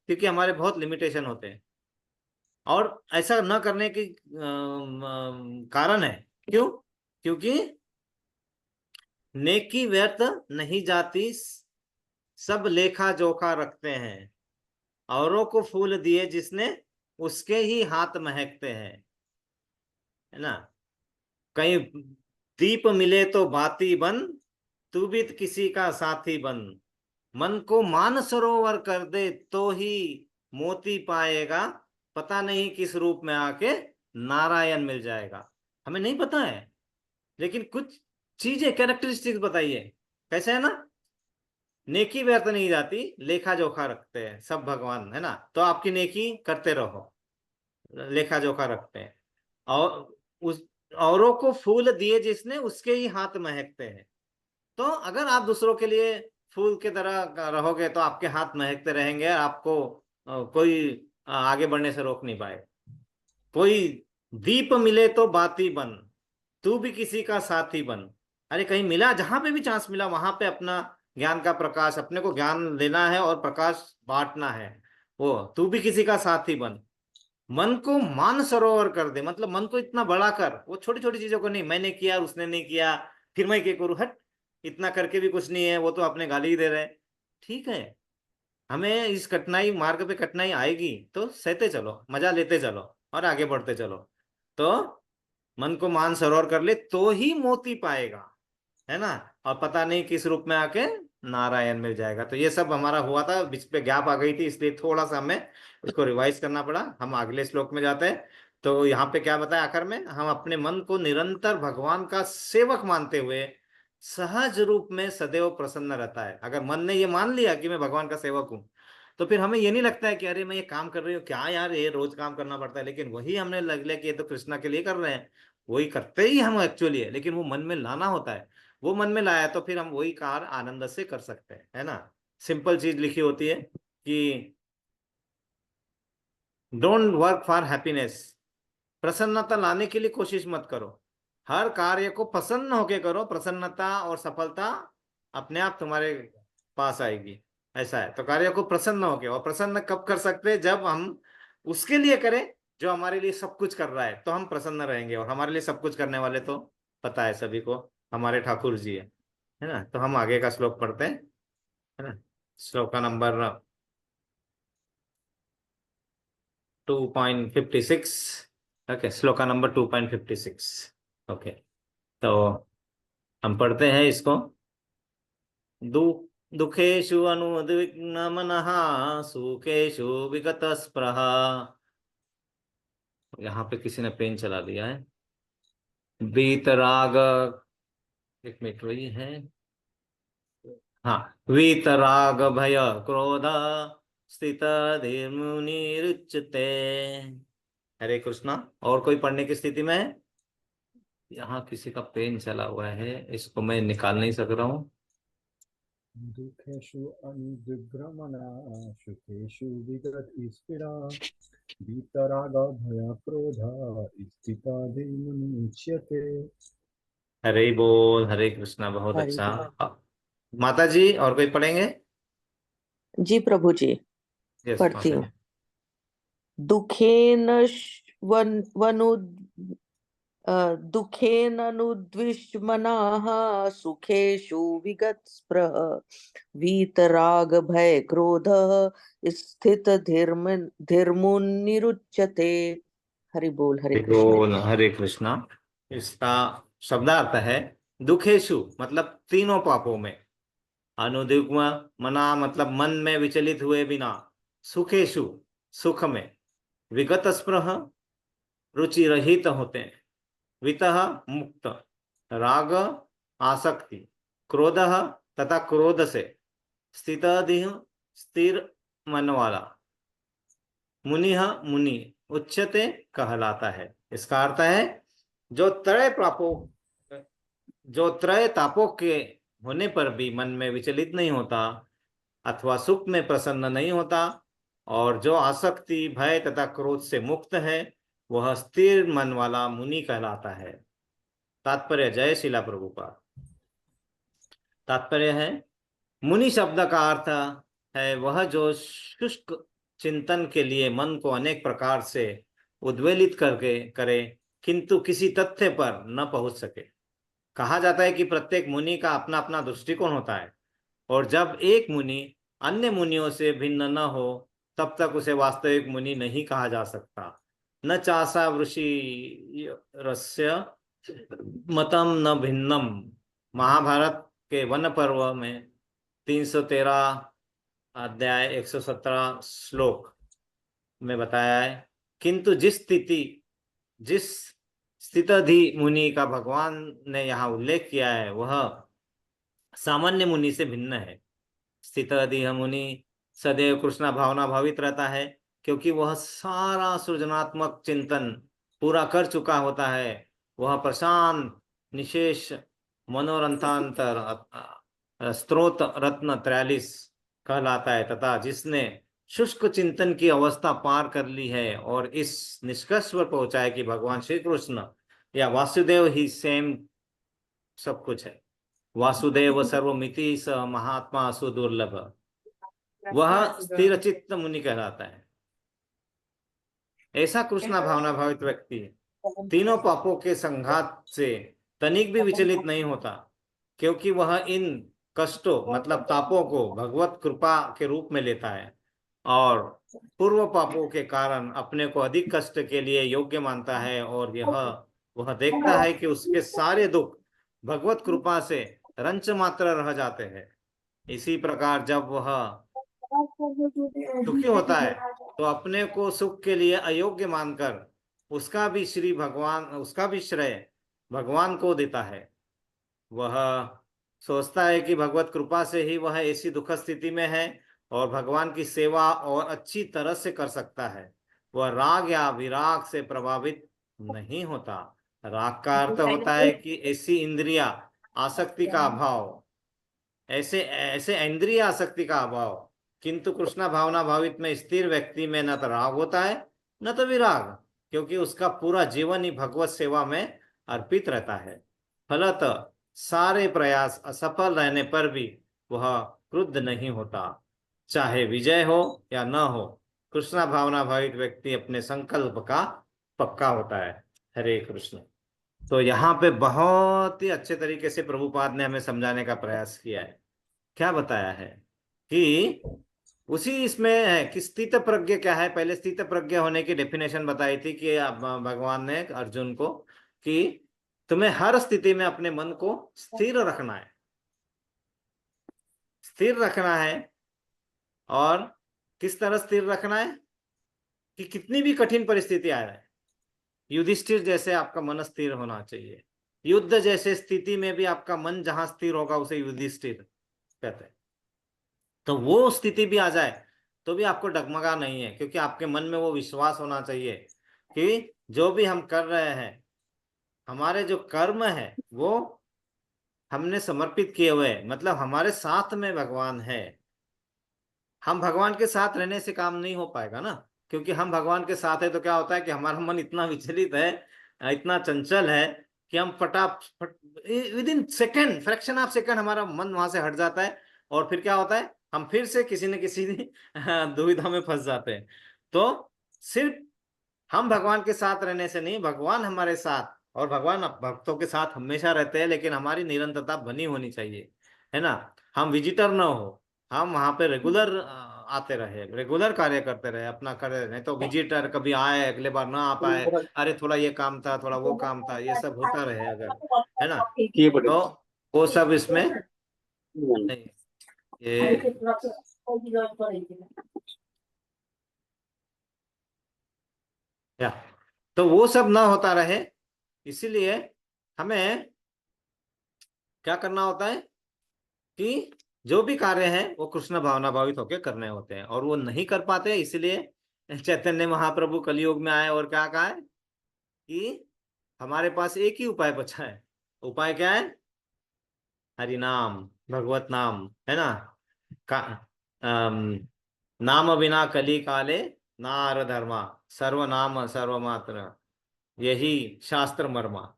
[SPEAKER 1] क्योंकि हमारे बहुत लिमिटेशन होते हैं। और ऐसा न करने की कारण है, क्यों, क्योंकि नेकी व्यर्थ नहीं जाती, सब लेखा जोखा रखते हैं, औरों को फूल दिए जिसने उसके ही हाथ महकते हैं, है ना। कहीं दीप मिले तो बाती बन, तू भी किसी का साथी बन, मन को मान सरोवर कर दे तो ही मोती पाएगा, पता नहीं किस रूप में आके नारायण मिल जाएगा। हमें नहीं पता है, लेकिन कुछ चीजें कैरेक्टरिस्टिक्स बताइए, कैसे है ना। नेकी व्यर्थ नहीं जाती, लेखा जोखा रखते हैं सब भगवान, है ना। तो आपकी नेकी करते रहो, लेखा जोखा रखते हैं, और उस औरों को फूल दिए जिसने उसके ही हाथ महकते हैं। तो अगर आप दूसरों के लिए फूल की तरह रहोगे तो आपके हाथ महकते रहेंगे, आपको कोई आगे बढ़ने से रोक नहीं पाए। कोई दीप मिले तो बाती बन, तू भी किसी का साथी बन। अरे कहीं मिला, जहां पे भी चांस मिला वहां पे अपना ज्ञान का प्रकाश, अपने को ज्ञान लेना है और प्रकाश बांटना है। वो तू भी किसी का साथी बन, मन को मान सरोवर कर दे, मतलब मन को इतना बड़ा कर, वो छोटी छोटी चीजों को नहीं, मैंने किया उसने नहीं किया फिर मैं क्या करूं, हट, इतना करके भी कुछ नहीं है, वो तो अपने गाली ही दे रहे हैं। ठीक है, हमें इस कठिनाई मार्ग पे कठिनाई आएगी तो सहते चलो, मजा लेते चलो और आगे बढ़ते चलो। तो मन को मान सरोवर कर ले तो ही मोती पाएगा, है ना। और पता नहीं किस रूप में आके नारायण मिल जाएगा। तो ये सब हमारा हुआ था, बीच पे गैप आ गई थी, इसलिए थोड़ा सा हमें इसको रिवाइज करना पड़ा। हम अगले श्लोक में जाते हैं। तो यहाँ पे क्या बताया आखिर में, हम अपने मन को निरंतर भगवान का सेवक मानते हुए सहज रूप में सदैव प्रसन्न रहता है। अगर मन ने ये मान लिया कि मैं भगवान का सेवक हूँ, तो फिर हमें ये नहीं लगता है कि अरे मैं ये काम कर रही हूँ क्या यार, ये रोज काम करना पड़ता है, लेकिन वही हमने लग लिया कि ये तो कृष्णा के लिए कर रहे हैं, वही करते ही हम एक्चुअली है, लेकिन वो मन में लाना होता है। वो मन में लाया तो फिर हम वही कार्य आनंद से कर सकते हैं, है ना। सिंपल चीज लिखी होती है कि डोंट वर्क फॉर हैप्पीनेस, प्रसन्नता लाने के लिए कोशिश मत करो, हर कार्य को प्रसन्न होके करो, प्रसन्नता और सफलता अपने आप तुम्हारे पास आएगी। ऐसा है, तो कार्य को प्रसन्न होके, और प्रसन्न कब कर सकते हैं, जब हम उसके लिए करें जो हमारे लिए सब कुछ कर रहा है, तो हम प्रसन्न रहेंगे। और हमारे लिए सब कुछ करने वाले तो पता है सभी को, हमारे ठाकुर जी है ना। तो हम आगे का श्लोक पढ़ते हैं, है ना। श्लोक का नंबर 2.56। ओके, श्लोक का नंबर 2.56। ओके, तो हम पढ़ते हैं इसको। दु दुखेषु अनुद्विग्न मनः, सुखेषु विगत स्पृहा। यहाँ पे किसी ने पेन चला दिया है। वीतराग, एक मिनट वही है। हाँ, वीतराग भय क्रोध स्थित धीर्मुनिरुच्यते। हरे कृष्णा। और कोई पढ़ने की स्थिति में है? यहाँ किसी का पेन चला हुआ है, इसको मैं निकाल नहीं सक रहा हूँ।
[SPEAKER 3] दुखेषु अनुदिग्भ्रमणा सुखेषु विगतस्पृहा वीतरागभयक्रोधा स्थिता धीर्मुनिरुच्यते।
[SPEAKER 1] हरे बोल, हरे कृष्णा, बहुत
[SPEAKER 2] हरि
[SPEAKER 1] अच्छा।
[SPEAKER 2] बोल।
[SPEAKER 1] माता जी और कोई पढ़ेंगे?
[SPEAKER 2] जी प्रभु जी,
[SPEAKER 1] यस
[SPEAKER 2] पढ़ती
[SPEAKER 1] माता
[SPEAKER 2] हूँ।
[SPEAKER 1] जी।
[SPEAKER 2] दुखेन वनु दुखेननुद्विषमनाः सुखेषु विगतस्पृह वीतराग भय क्रोधः स्थित धीर्मुनिरुच्यते। हरि बोल, हरे
[SPEAKER 1] हरे
[SPEAKER 2] कृष्ण।
[SPEAKER 1] बोल, हरे कृष्णा। इसका शब्दार्थ है दुखेशु मतलब तीनों पापों में, अनुद्विग्न मना मतलब मन में विचलित हुए बिना, सुखेशु सुख में, विगत स्पृह रुचि रहित होते हैं, वितः मुक्त, राग आसक्ति, क्रोध तथा क्रोध से, स्थित स्थिर मन वाला, मुनि मुनि उच्चते कहलाता है। इसका अर्थ है जो त्रय पापों जो त्रय तापों के होने पर भी मन में विचलित नहीं होता अथवा सुख में प्रसन्न नहीं होता, और जो आसक्ति भय तथा क्रोध से मुक्त है, वह स्थिर मन वाला मुनि कहलाता है। तात्पर्य, जय शिला प्रभुपाद। तात्पर्य है, मुनि शब्द का अर्थ है वह जो शुष्क चिंतन के लिए मन को अनेक प्रकार से उद्वेलित करके करे, किंतु किसी तथ्य पर न पहुंच सके। कहा जाता है कि प्रत्येक मुनि का अपना अपना दृष्टिकोण होता है, और जब एक मुनि अन्य मुनियों से भिन्न न हो, तब तक उसे वास्तविक मुनि नहीं कहा जा सकता। न चासा वृषि रस्य मतम न भिन्नम। महाभारत के वन पर्व में 313 अध्याय 117 श्लोक में बताया है। किंतु जिस स्थितधि मुनि का भगवान ने यहाँ उल्लेख किया है, वह सामान्य मुनि से भिन्न है। स्थितधि मुनि सदैव कृष्णा भावना भावित रहता है, क्योंकि वह सारा सृजनात्मक चिंतन पूरा कर चुका होता है। वह प्रशांत निशेष मनोरंथांतर स्त्रोत रत्न 43 कहलाता है, तथा जिसने शुष्क चिंतन की अवस्था पार कर ली है और इस निष्कर्ष पर पहुंचा है कि भगवान श्री कृष्ण या वासुदेव ही सेम सब कुछ है। वासुदेव सर्वमिति स महात्मा सुदुर्लभ, वह स्थिर चित्त मुनि कहलाता है। ऐसा कृष्णा भावना भावित व्यक्ति तीनों पापों के संघात से तनिक भी विचलित नहीं होता, क्योंकि वह इन कष्टों मतलब तापों को भगवत कृपा के रूप में लेता है, और पूर्व पापों के कारण अपने को अधिक कष्ट के लिए योग्य मानता है, और वह देखता है कि उसके सारे दुख भगवत कृपा से रंच मात्र रह जाते हैं। इसी प्रकार जब वह दुखी होता है, तो अपने को सुख के लिए अयोग्य मानकर उसका भी श्रेय भगवान को देता है। वह सोचता है कि भगवत कृपा से ही वह ऐसी दुख स्थिति में है और भगवान की सेवा और अच्छी तरह से कर सकता है। वह राग या विराग से प्रभावित नहीं होता। राग का अर्थ होता है कि ऐसी इंद्रिया आसक्ति का अभाव, ऐसे ऐसे इंद्रिय आसक्ति का अभाव। किंतु कृष्णा भावना भावित में स्थिर व्यक्ति में न तो राग होता है न तो विराग, क्योंकि उसका पूरा जीवन ही भगवत सेवा में अर्पित रहता है। फलतः सारे प्रयास असफल रहने पर भी वह क्रुद्ध नहीं होता, चाहे विजय हो या न हो। कृष्णा भावना भावित व्यक्ति अपने संकल्प का पक्का होता है। हरे कृष्ण। तो यहाँ पे बहुत ही अच्छे तरीके से प्रभुपाद ने हमें समझाने का प्रयास किया है। क्या बताया है कि उसी इसमें है कि स्थित प्रज्ञ क्या है। पहले स्थित प्रज्ञ होने की डेफिनेशन बताई थी कि भगवान ने अर्जुन को कि तुम्हें हर स्थिति में अपने मन को स्थिर रखना है, स्थिर रखना है। और किस तरह स्थिर रखना है कि कितनी भी कठिन परिस्थिति आ रहा है, युधिष्ठिर जैसे आपका मन स्थिर होना चाहिए। युद्ध जैसे स्थिति में भी आपका मन जहां स्थिर होगा उसे युधिष्ठिर कहते हैं। तो वो स्थिति भी आ जाए तो भी आपको डगमगा नहीं है, क्योंकि आपके मन में वो विश्वास होना चाहिए कि जो भी हम कर रहे हैं, हमारे जो कर्म है वो हमने समर्पित किए हुए हैं, मतलब हमारे साथ में भगवान है। हम भगवान के साथ रहने से काम नहीं हो पाएगा ना, क्योंकि हम भगवान के साथ है तो क्या होता है कि हमारा मन इतना विचलित है, इतना चंचल है कि हम फटाफट with in second, fraction of second हमारा मन वहां से हट जाता है, और फिर क्या होता है, हम फिर से किसी न किसी दुविधा में फंस जाते हैं। तो सिर्फ हम भगवान के साथ रहने से नहीं, भगवान हमारे साथ, और भगवान भक्तों के साथ हमेशा रहते हैं, लेकिन हमारी निरंतरता बनी होनी चाहिए, है ना। हम विजिटर ना हो, हम वहां पे रेगुलर आते रहे, रेगुलर कार्य करते रहे, अपना करे, नहीं तो विजिटर कभी आए अगले बार ना आ पाए, अरे थोड़ा ये काम था, थोड़ा वो काम था, ये सब होता रहे अगर, है ना, तो वो सब इसमें नहीं, ये या तो वो सब ना होता रहे, इसीलिए हमें क्या करना होता है कि जो भी कार्य है वो कृष्ण भावना भावित होकर करने होते हैं, और वो नहीं कर पाते, इसलिए चैतन्य महाप्रभु कलयुग में आए और क्या कहा है कि हमारे पास एक ही उपाय बचा है। उपाय क्या है? हरि नाम, भगवत नाम, है ना। का अम, नाम बिना कली काले नार धर्मा, सर्वनाम सर्वमात्र, यही शास्त्र मर्मा।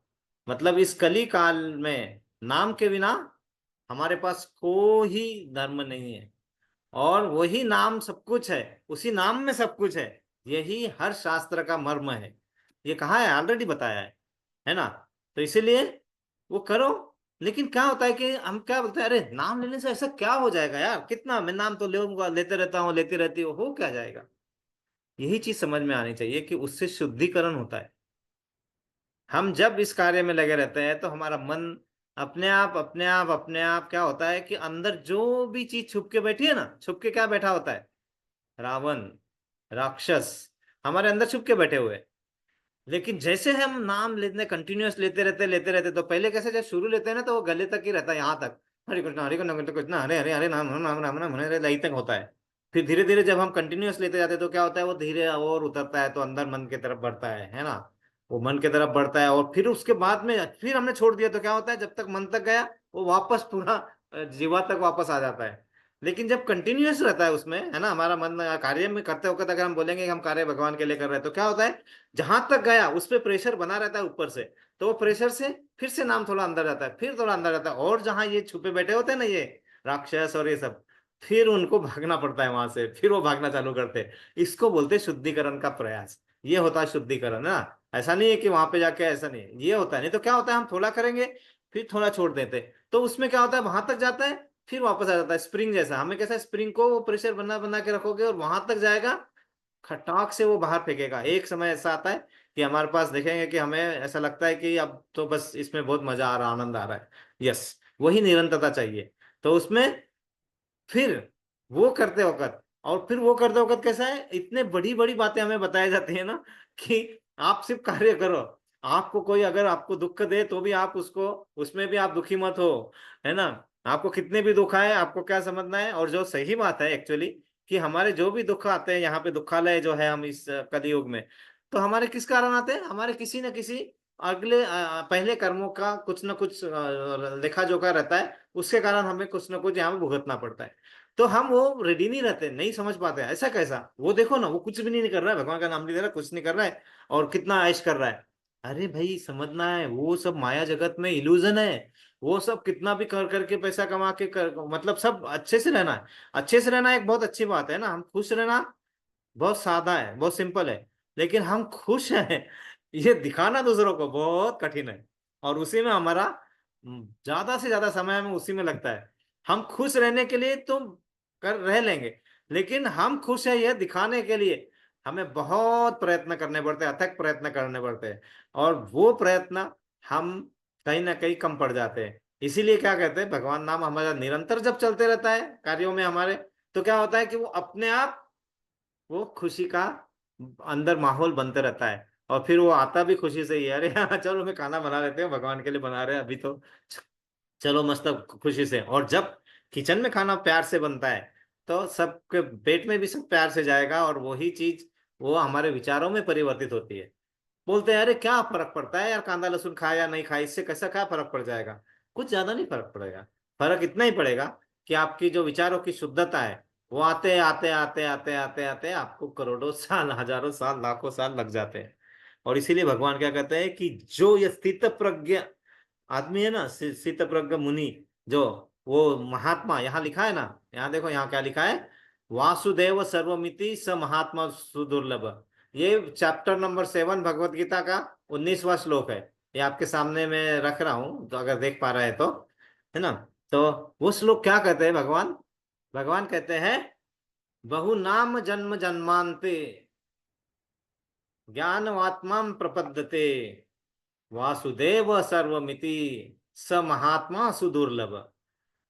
[SPEAKER 1] मतलब इस कली काल में नाम के बिना हमारे पास कोई धर्म नहीं है, और वही नाम सब कुछ है, उसी नाम में सब कुछ है, यही हर शास्त्र का मर्म है। ये कहा है, ऑलरेडी बताया है ना। तो इसीलिए वो करो। लेकिन क्या होता है कि हम क्या बोलते हैं, अरे नाम लेने से ऐसा क्या हो जाएगा यार, कितना मैं नाम तो लूंगा, लेते रहता हूँ, लेती रहती हूँ, हो क्या जाएगा। यही चीज समझ में आनी चाहिए कि उससे शुद्धिकरण होता है। हम जब इस कार्य में लगे रहते हैं तो हमारा मन अपने आप अपने आप अपने आप क्या होता है कि अंदर जो भी चीज छुप के बैठी है ना, छुप के क्या बैठा होता है, रावण, राक्षस हमारे अंदर छुप के बैठे हुए हैं। लेकिन जैसे हम नाम लेते, कंटिन्यूअस लेते रहते, तो पहले कैसे जब शुरू लेते हैं ना तो वो गले तक ही रहता है, यहाँ तक हरे कृष्ण कृष्ण हरे हरे हरे नाम राम राम राम हरे हरे तक होता है। फिर धीरे धीरे जब हम कंटिन्यूअस लेते जाते हैं तो क्या होता है, वो धीरे और उतरता है, तो अंदर मन की तरफ बढ़ता है ना। वो मन की तरफ बढ़ता है, और फिर उसके बाद में फिर हमने छोड़ दिया तो क्या होता है, जब तक मन तक गया वो वापस पूरा जीवा तक वापस आ जाता है। लेकिन जब कंटिन्यूअस रहता है उसमें, है ना, हमारा मन कार्य में करते होकर अगर हम बोलेंगे कि हम कार्य भगवान के लिए कर रहे हैं, तो क्या होता है, जहां तक गया उस पर प्रेशर बना रहता है ऊपर से, तो वो प्रेशर से फिर से नाम थोड़ा अंदर जाता है, फिर थोड़ा अंदर जाता है, और जहां ये छुपे बैठे होते हैं ना ये राक्षस और ये सब, फिर उनको भागना पड़ता है वहां से, फिर वो भागना चालू करते हैं। इसको बोलते हैं शुद्धिकरण का प्रयास। ये होता है शुद्धिकरण, है ना। ऐसा नहीं है कि वहां पे जाके, ऐसा नहीं है, ये होता है। नहीं तो क्या होता है, हम थोड़ा करेंगे फिर थोड़ा छोड़ देते, तो उसमें क्या होता है, वहां तक जाता है फिर वापस आ जाता है, स्प्रिंग जैसा। हमें कैसा, स्प्रिंग को वो प्रेशर बना बना के रखोगे और वहां तक जाएगा, खटाक से वो बाहर फेंकेगा। एक समय ऐसा आता है कि हमारे पास देखेंगे कि हमें ऐसा लगता है कि अब तो बस इसमें बहुत मजा आ रहा, आनंद आ रहा है। यस, वही निरंतरता चाहिए। तो उसमें फिर वो करते वक्त, और फिर वो करते वक्त कैसा है, इतने बड़ी बड़ी बातें हमें बताई जाती है ना कि आप सिर्फ कार्य करो। आपको कोई अगर आपको दुख दे तो भी आप उसको, उसमें भी आप दुखी मत हो, है ना। आपको कितने भी दुख आए, आपको क्या समझना है, और जो सही बात है एक्चुअली, कि हमारे जो भी दुख आते हैं यहाँ पे, दुखालय जो है हम इस कलयुग में, तो हमारे किस कारण आते हैं, हमारे किसी न किसी अगले पहले कर्मों का कुछ न कुछ लेखा जोखा रहता है, उसके कारण हमें कुछ न कुछ यहाँ पे भुगतना पड़ता है। तो हम वो रेडी नहीं रहते, नहीं समझ पाते ऐसा कैसा, वो देखो ना, वो कुछ भी नहीं कर रहा है, भगवान का नाम नहीं ले रहा, कुछ नहीं कर रहा है, और कितना ऐश कर रहा है। अरे भाई समझना है, वो सब माया जगत में इल्यूजन है। वो सब कितना भी कर करके पैसा कमा के मतलब सब अच्छे से रहना है। अच्छे से रहना एक बहुत अच्छी बात है ना, हम खुश रहना बहुत सादा है, बहुत सिंपल है। लेकिन हम खुश हैं ये दिखाना दूसरों को बहुत कठिन है, और उसी में हमारा ज्यादा से ज्यादा समय हमें उसी में लगता है। हम खुश रहने के लिए तो कर रह लेंगे, लेकिन हम खुश है यह दिखाने के लिए हमें बहुत प्रयत्न करने पड़ते हैं, अथक प्रयत्न करने पड़ते हैं, और वो प्रयत्न हम कहीं ना कहीं कम पड़ जाते हैं। इसीलिए क्या कहते हैं, भगवान नाम हमारा निरंतर जब चलते रहता है कार्यों में हमारे, तो क्या होता है कि वो अपने आप वो खुशी का अंदर माहौल बनते रहता है, और फिर वो आता भी खुशी से ही है, अरे हाँ चलो मैं खाना बना लेते हैं, भगवान के लिए बना रहे हैं अभी तो, चलो मस्त खुशी से। और जब किचन में खाना प्यार से बनता है तो सबके पेट में भी सब प्यार से जाएगा, और वही चीज वो हमारे विचारों में परिवर्तित होती है। बोलते हैं अरे क्या फर्क पड़ता है यार, कांदा लहसुन खाए या नहीं खाए, इससे कैसा क्या फर्क पड़ जाएगा। कुछ ज्यादा नहीं फर्क पड़ेगा। फर्क इतना ही पड़ेगा कि आपकी जो विचारों की शुद्धता है, वो आते आते आते आते आते आते आपको करोड़ों साल, हजारों साल, लाखों साल लग जाते हैं। और इसीलिए भगवान क्या कहते हैं कि जो ये स्थित प्रज्ञ आदमी है ना, स्थित प्रज्ञ मुनि, जो वो महात्मा, यहाँ लिखा है ना, यहाँ देखो यहाँ क्या लिखा है, वासुदेव सर्वमिति स महात्मा सुदुर्लभ। ये चैप्टर नंबर 7 भगवत गीता का 19वां श्लोक है। ये आपके सामने मैं रख रहा हूं, तो अगर देख पा रहे हैं तो, है ना। तो वो श्लोक क्या कहते हैं भगवान, भगवान कहते हैं, बहु नाम जन्म जन्मांते ज्ञानवात्मा प्रपद्यते वासुदेव सर्वमिति स महात्मा सुदुर्लभ।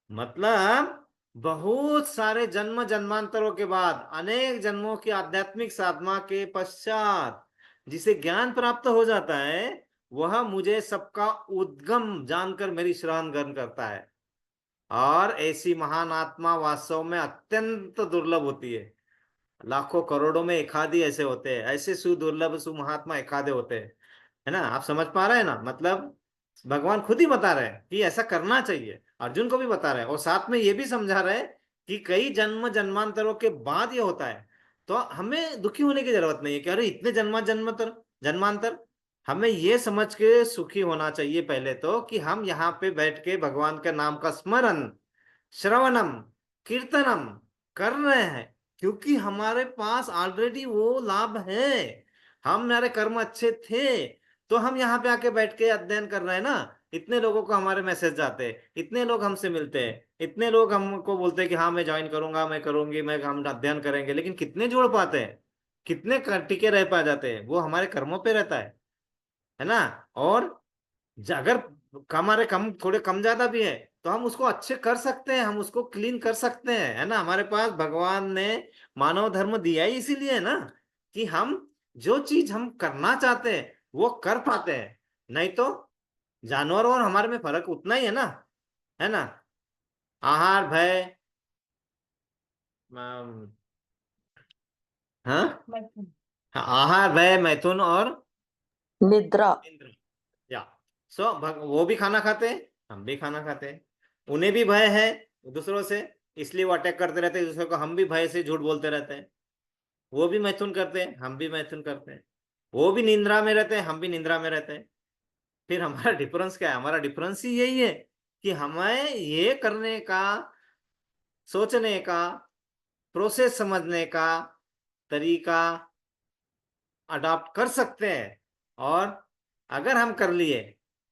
[SPEAKER 1] मतलब बहुत सारे जन्म जन्मांतरों के बाद, अनेक जन्मों की आध्यात्मिक साधना के पश्चात जिसे ज्ञान प्राप्त हो जाता है, वह मुझे सबका उद्गम जानकर मेरी शरण ग्रहण करता है। और ऐसी महान आत्मा वास्तव में अत्यंत दुर्लभ होती है। लाखों करोड़ों में एक आधी ऐसे होते हैं, ऐसे सुदुर्लभ सुमहात्मा एक आधे होते हैं, है ना। आप समझ पा रहे हैं ना, मतलब भगवान खुद ही बता रहे हैं कि ऐसा करना चाहिए, अर्जुन को भी बता रहे हैं, और साथ में ये भी समझा रहे हैं कि कई जन्म जन्मांतरों के बाद ये होता है। तो हमें दुखी होने की जरूरत नहीं है कि अरे इतने जन्मांतर जन्मांतर। हमें ये समझ के सुखी होना चाहिए पहले तो, कि हम यहाँ पे बैठ के भगवान के नाम का स्मरण, श्रवणम, कीर्तनम कर रहे हैं, क्योंकि हमारे पास ऑलरेडी वो लाभ है। हम, हमारे कर्म अच्छे थे, तो हम यहाँ पे आके बैठ के अध्ययन कर रहे हैं ना। इतने लोगों को हमारे मैसेज जाते हैं, इतने लोग हमसे मिलते हैं, इतने लोग हमको बोलते हैं कि हाँ मैं ज्वाइन करूंगा, मैं करूंगी, मैं हम अध्ययन करेंगे, लेकिन कितने जोड़ पाते हैं, कितने टिके रह पा जाते हैं, वो हमारे कर्मों पे रहता है ना। और अगर हमारे कम थोड़े कम ज्यादा भी है, तो हम उसको अच्छे कर सकते हैं, हम उसको क्लीन कर सकते हैं, है ना। हमारे पास भगवान ने मानव धर्म दिया ही इसीलिए है ना, कि हम जो चीज हम करना चाहते हैं वो कर पाते हैं। नहीं तो जानवर और हमारे में फर्क उतना ही है ना। आहार भय, अम, हाँ, हाँ, आहार भय मैथुन और
[SPEAKER 2] निद्रा।
[SPEAKER 1] इंद्र, या सो वो भी खाना खाते हैं, हम भी खाना खाते हैं। उन्हें भी भय है दूसरों से, इसलिए वो अटैक करते रहते हैं दूसरों को, हम भी भय से झूठ बोलते रहते हैं। वो भी मैथुन करते हैं, हम भी मैथुन करते हैं। वो भी निंद्रा में रहते हैं, हम भी निंद्रा में रहते हैं। फिर हमारा डिफरेंस क्या है, हमारा डिफरेंस ही यही है कि हमें ये करने का, सोचने का, प्रोसेस समझने का तरीका अडॉप्ट कर सकते हैं। और अगर हम कर लिए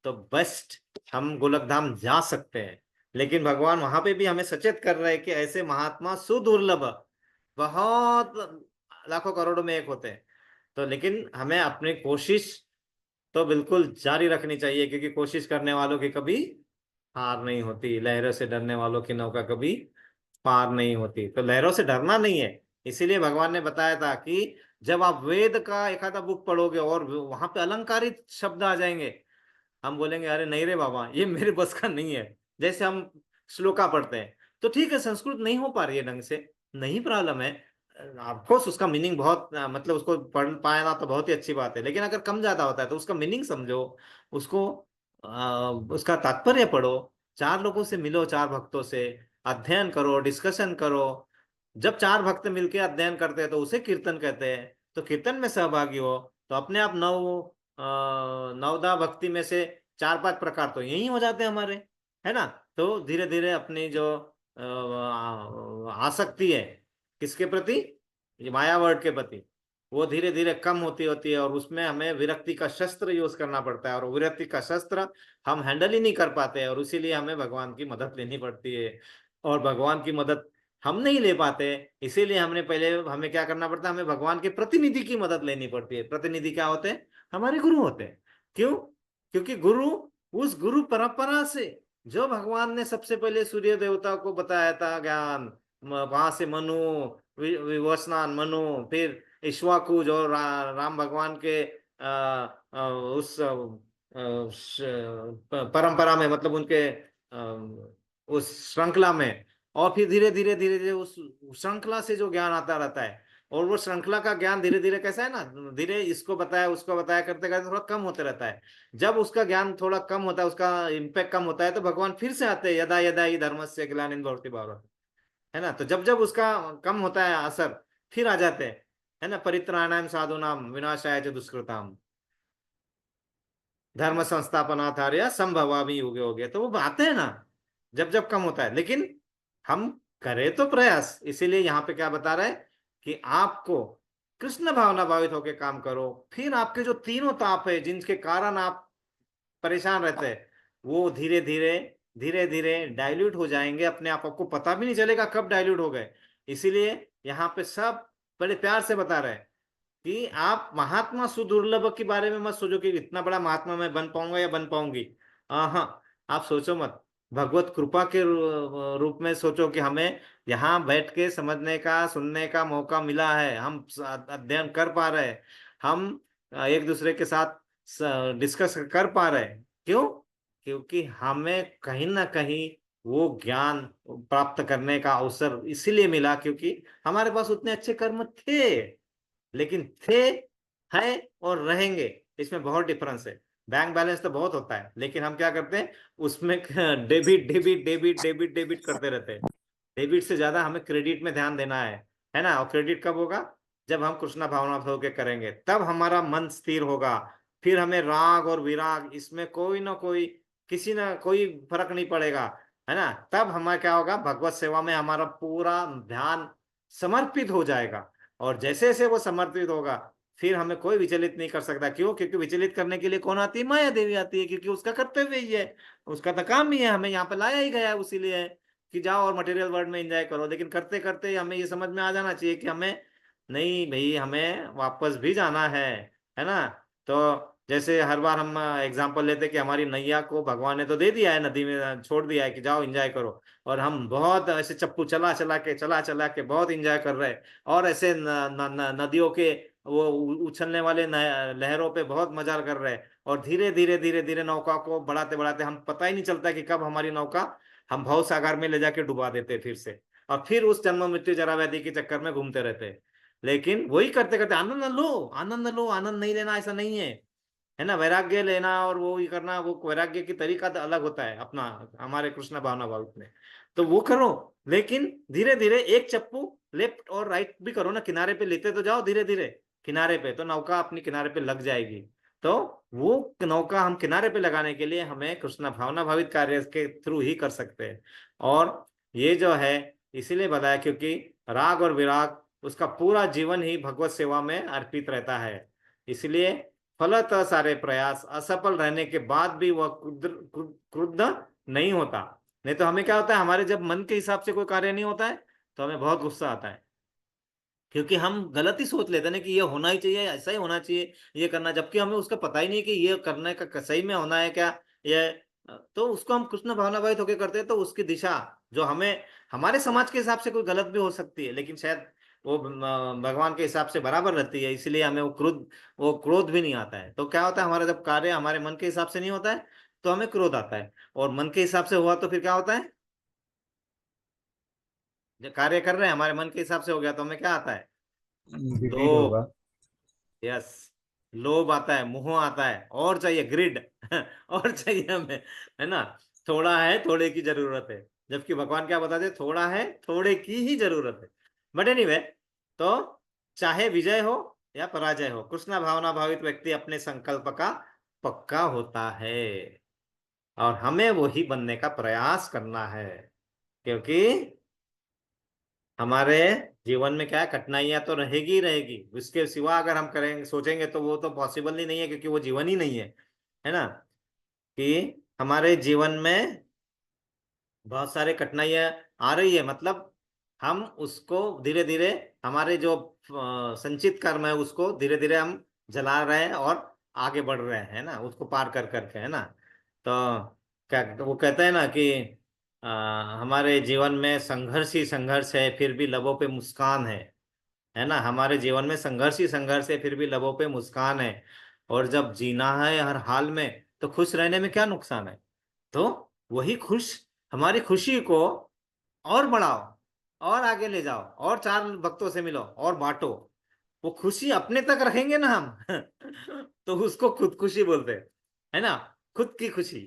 [SPEAKER 1] तो बेस्ट, हम गोलक धाम जा सकते हैं। लेकिन भगवान वहां पे भी हमें सचेत कर रहे हैं कि ऐसे महात्मा सुदुर्लभ, बहुत लाखों करोड़ों में एक होते हैं। तो लेकिन हमें अपनी कोशिश तो बिल्कुल जारी रखनी चाहिए, क्योंकि कोशिश करने वालों की कभी हार नहीं होती, लहरों से डरने वालों की नौका कभी पार नहीं होती। तो लहरों से डरना नहीं है। इसीलिए भगवान ने बताया था कि जब आप वेद का एक आधा बुक पढ़ोगे और वहां पे अलंकारित शब्द आ जाएंगे, हम बोलेंगे अरे नहीं रे बाबा, ये मेरे बस का नहीं है। जैसे हम श्लोका पढ़ते हैं, तो ठीक है संस्कृत नहीं हो पा रही है ढंग से, नहीं प्रॉब्लम है। ऑफकोर्स उसका मीनिंग बहुत मतलब उसको पढ़ पाना तो बहुत ही अच्छी बात है, लेकिन अगर कम ज्यादा होता है तो उसका मीनिंग समझो, उसको उसका तात्पर्य पढ़ो, चार लोगों से मिलो, चार भक्तों से अध्ययन करो, डिस्कशन करो। जब चार भक्त मिलकर अध्ययन करते हैं तो उसे कीर्तन कहते हैं। तो कीर्तन में सहभागी हो तो अपने आप नवदा भक्ति में से चार पांच प्रकार तो यही हो जाते हैं हमारे, है ना। तो धीरे धीरे अपनी जो आसक्ति है किसके प्रति, ये माया वर्ड के प्रति, वो धीरे धीरे कम होती होती है, और उसमें हमें विरक्ति का शस्त्र यूज करना पड़ता है, और विरक्ति का शस्त्र हम हैंडल ही नहीं कर पाते, और इसीलिए हमें भगवान की मदद लेनी पड़ती है। और भगवान की मदद हम नहीं ले पाते, इसीलिए हमने पहले हमें क्या करना पड़ता है, हमें भगवान के प्रतिनिधि की मदद लेनी पड़ती है। प्रतिनिधि क्या होते हैं, हमारे गुरु होते हैं। क्यों, क्योंकि गुरु, उस गुरु परंपरा से जो भगवान ने सबसे पहले सूर्य देवता को बताया था ज्ञान, वहां से मनु, विवस्वान मनु, फिर इक्ष्वाकु जो राम भगवान के उस परंपरा में, मतलब उनके उस श्रृंखला में, और फिर धीरे धीरे धीरे धीरे उस श्रृंखला से जो ज्ञान आता रहता है, और वो श्रृंखला का ज्ञान धीरे धीरे कैसा है ना, धीरे इसको बताया उसको बताया करते करते थोड़ा कम होते रहता है। जब उसका ज्ञान थोड़ा कम होता है, उसका इम्पैक्ट कम होता है, तो भगवान फिर से आते हैं, यदा यदा ही धर्मस्य ग्लानिर्भवति भवति भारत, है ना। तो जब जब उसका कम होता है असर, फिर आ जाते हैं, है ना, परित्राणाय साधूनाम विनाशाय च दुष्कृताम धर्म संस्थापनार्थाय संभवामि युगे हो गया, तो वो आते हैं ना जब जब कम होता है। लेकिन हम करें तो प्रयास, इसीलिए यहाँ पे क्या बता रहा है कि आपको कृष्ण भावना भावित होकर काम करो, फिर आपके जो तीनों ताप है जिनके कारण आप परेशान रहते हैं, वो धीरे धीरे डाइल्यूट हो जाएंगे अपने आप, आपको पता भी नहीं चलेगा कब डाइल्यूट हो गए। इसीलिए यहाँ पे सब बड़े प्यार से बता रहे हैं कि आप महात्मा सुदुर्लभ के बारे में मत सोचो कि इतना बड़ा महात्मा मैं बन पाऊंगा या बन पाऊंगी। हाँ, आप सोचो मत, भगवत कृपा के रूप में सोचो कि हमें यहाँ बैठ के समझने का सुनने का मौका मिला है, हम अध्ययन कर पा रहे हैं, हम एक दूसरे के साथ डिस्कस कर पा रहे हैं। क्यों? क्योंकि हमें कहीं ना कहीं वो ज्ञान प्राप्त करने का अवसर इसीलिए मिला क्योंकि हमारे पास उतने अच्छे कर्म थे। लेकिन थे, है और रहेंगे, इसमें बहुत डिफरेंस है। बैंक बैलेंस तो बहुत होता है, लेकिन हम क्या करते हैं उसमें debit debit debit debit debit करते रहते हैं। डेबिट से ज्यादा हमें क्रेडिट में ध्यान देना है ना। और क्रेडिट कब होगा? जब हम कृष्णा भावना होकर करेंगे, तब हमारा मन स्थिर होगा। फिर हमें राग और विराग इसमें कोई ना कोई, किसी ना कोई फर्क नहीं पड़ेगा, है ना। तब हमारा क्या होगा, भगवत सेवा में हमारा पूरा ध्यान समर्पित हो जाएगा। और जैसे जैसे वो समर्पित होगा, फिर हमें कोई विचलित नहीं कर सकता। क्यों? क्योंकि विचलित करने के लिए कौन आती है? माया देवी आती है, क्योंकि उसका कर्तव्य ही है, उसका तो काम ही है, हमें यहाँ पे लाया ही गया है उसीलिए है कि जाओ और मटेरियल वर्ल्ड में एंजॉय करो। लेकिन करते करते हमें ये समझ में आ जाना चाहिए कि हमें, नहीं भाई, हमें वापस भी जाना है ना। तो जैसे हर बार हम एग्जांपल लेते कि हमारी नैया को भगवान ने तो दे दिया है, नदी में छोड़ दिया है कि जाओ एंजॉय करो, और हम बहुत ऐसे चप्पू चला चला के बहुत एंजॉय कर रहे हैं, और ऐसे नदियों के वो उछलने वाले लहरों पे बहुत मजा कर रहे हैं, और धीरे धीरे नौका को बढ़ाते बढ़ाते हम पता ही नहीं चलता कि कब हमारी नौका हम भव सागर में ले जाके डुबा देते हैं फिर से, और फिर उस जन्म मृत्यु जरा व्याधि के चक्कर में घूमते रहते हैं। लेकिन वही करते करते आनंद लो, आनंद लो, आनंद नहीं लेना ऐसा नहीं है ना। वैराग्य लेना और वो ये करना, वो वैराग्य की तरीका तो अलग होता है अपना, हमारे कृष्ण भावना भावित में, तो वो करो। लेकिन धीरे धीरे एक चप्पू लेफ्ट और राइट भी करो ना, किनारे पे लेते तो जाओ धीरे धीरे किनारे पे, तो नौका अपनी किनारे पे लग जाएगी। तो वो नौका हम किनारे पे लगाने के लिए हमें कृष्ण भावना भावित कार्य के थ्रू ही कर सकते हैं। और ये जो है इसीलिए बताया क्योंकि राग और विराग, उसका पूरा जीवन ही भगवत सेवा में अर्पित रहता है। इसलिए फलतः सारे प्रयास असफल रहने के बाद भी वह क्रुद्ध नहीं होता। नहीं तो हमें क्या होता है, हमारे जब मन के हिसाब से कोई कार्य नहीं होता है तो हमें बहुत गुस्सा आता है, क्योंकि हम गलत ही सोच लेते हैं ना कि ये होना ही चाहिए, ऐसा ही होना चाहिए, ये करना, जबकि हमें उसका पता ही नहीं कि ये करने का सही में होना है क्या ये। तो उसको हम कृष्ण भावनाभावित होकर करते हैं, तो उसकी दिशा जो हमें हमारे समाज के हिसाब से कोई गलत भी हो सकती है, लेकिन शायद वो भगवान के हिसाब से बराबर रहती है, इसलिए हमें वो क्रोध भी नहीं आता है। तो क्या होता है, हमारा जब कार्य हमारे मन के हिसाब से नहीं होता है तो हमें क्रोध आता है, और मन के हिसाब से हुआ तो फिर क्या होता है, जब कार्य कर रहे हैं हमारे मन के हिसाब से हो गया तो हमें क्या आता है?
[SPEAKER 3] ग्रीड
[SPEAKER 1] लोभ।
[SPEAKER 3] होगा।
[SPEAKER 1] यस, लोभ आता है, मोह आता है, और चाहिए ग्रिड और चाहिए हमें, है ना। थोड़ा है, थोड़े की जरूरत है, जबकि भगवान क्या बताते हैं, थोड़ा है, थोड़े की ही जरूरत है। बट एनीवे, तो चाहे विजय हो या पराजय हो, कृष्णा भावना भावित व्यक्ति अपने संकल्प का पक्का होता है, और हमें वही बनने का प्रयास करना है। क्योंकि हमारे जीवन में क्या है, कठिनाइयां तो रहेगी ही रहेगी, उसके सिवा अगर हम करेंगे सोचेंगे तो वो तो पॉसिबल ही नहीं है, क्योंकि वो जीवन ही नहीं है ना। कि हमारे जीवन में बहुत सारे कठिनाइयां आ रही है, मतलब हम उसको धीरे धीरे, हमारे जो संचित कर्म है उसको धीरे धीरे हम जला रहे हैं और आगे बढ़ रहे हैं, है ना, उसको पार कर करके, है ना। तो क्या वो कहते हैं ना कि अ, हमारे जीवन में संघर्ष ही संघर्ष है, फिर भी लबों पे मुस्कान है ना। हमारे जीवन में संघर्ष ही संघर्ष है, फिर भी लबों पे मुस्कान है। और जब जीना है हर हाल में तो खुश रहने में क्या नुकसान है। तो वही खुश, हमारी खुशी को और बढ़ाओ, और आगे ले जाओ, और चार भक्तों से मिलो और बांटो। वो खुशी अपने तक रखेंगे ना हम तो उसको खुद खुशी बोलते हैं, है ना। खुद की खुशी,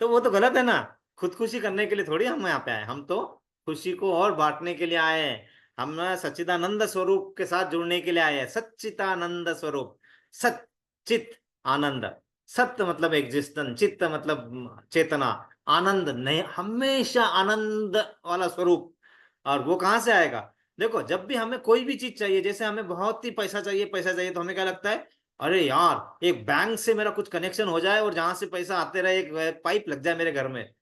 [SPEAKER 1] तो वो तो गलत है ना। खुद खुशी करने के लिए थोड़ी हम यहाँ पे आए, हम तो खुशी को और बांटने के लिए आए हैं। हम सच्चिदानंद स्वरूप के साथ जुड़ने के लिए आए हैं। सच्चिदानंद स्वरूप, सच्चित आनंद। सत्य मतलब एग्जिस्टेंस, चित्त मतलब चेतना, आनंद नहीं, हमेशा आनंद वाला स्वरूप। और वो कहाँ से आएगा। देखो, जब भी हमें कोई भी चीज चाहिए, जैसे हमें बहुत ही पैसा चाहिए, पैसा चाहिए, तो हमें क्या लगता है, अरे यार एक बैंक से मेरा कुछ कनेक्शन हो जाए और जहां से पैसा आते रहे, एक पाइप लग जाए मेरे घर में।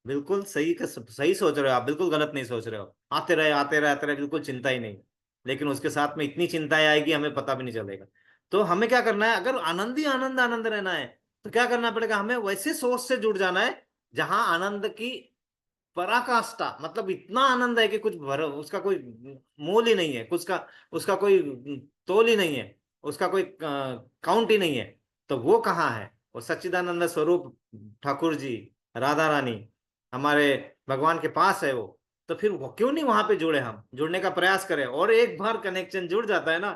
[SPEAKER 1] बिल्कुल सही सही सोच रहे हो आप, बिल्कुल गलत नहीं सोच रहे हो। आते रहे आते रहे आते रहे, बिल्कुल चिंता ही नहीं। लेकिन उसके साथ में इतनी चिंताएं आएगी, हमें पता भी नहीं चलेगा। तो हमें क्या करना है, अगर आनंद ही आनंद आनंद रहना है, तो क्या करना पड़ेगा, हमें वैसे सोच से जुड़ जाना है जहां आनंद की पराकाष्ठा, मतलब इतना आनंद है कि कुछ भर उसका कोई मोल ही नहीं है, कुछ का उसका कोई तोल ही नहीं है, उसका कोई काउंट ही नहीं है। तो वो कहाँ है, वो सच्चिदानंद स्वरूप ठाकुर जी, राधा रानी, हमारे भगवान के पास है वो। तो फिर वो क्यों नहीं वहां पे जुड़े, हम जुड़ने का प्रयास करें। और एक बार कनेक्शन जुड़ जाता है ना,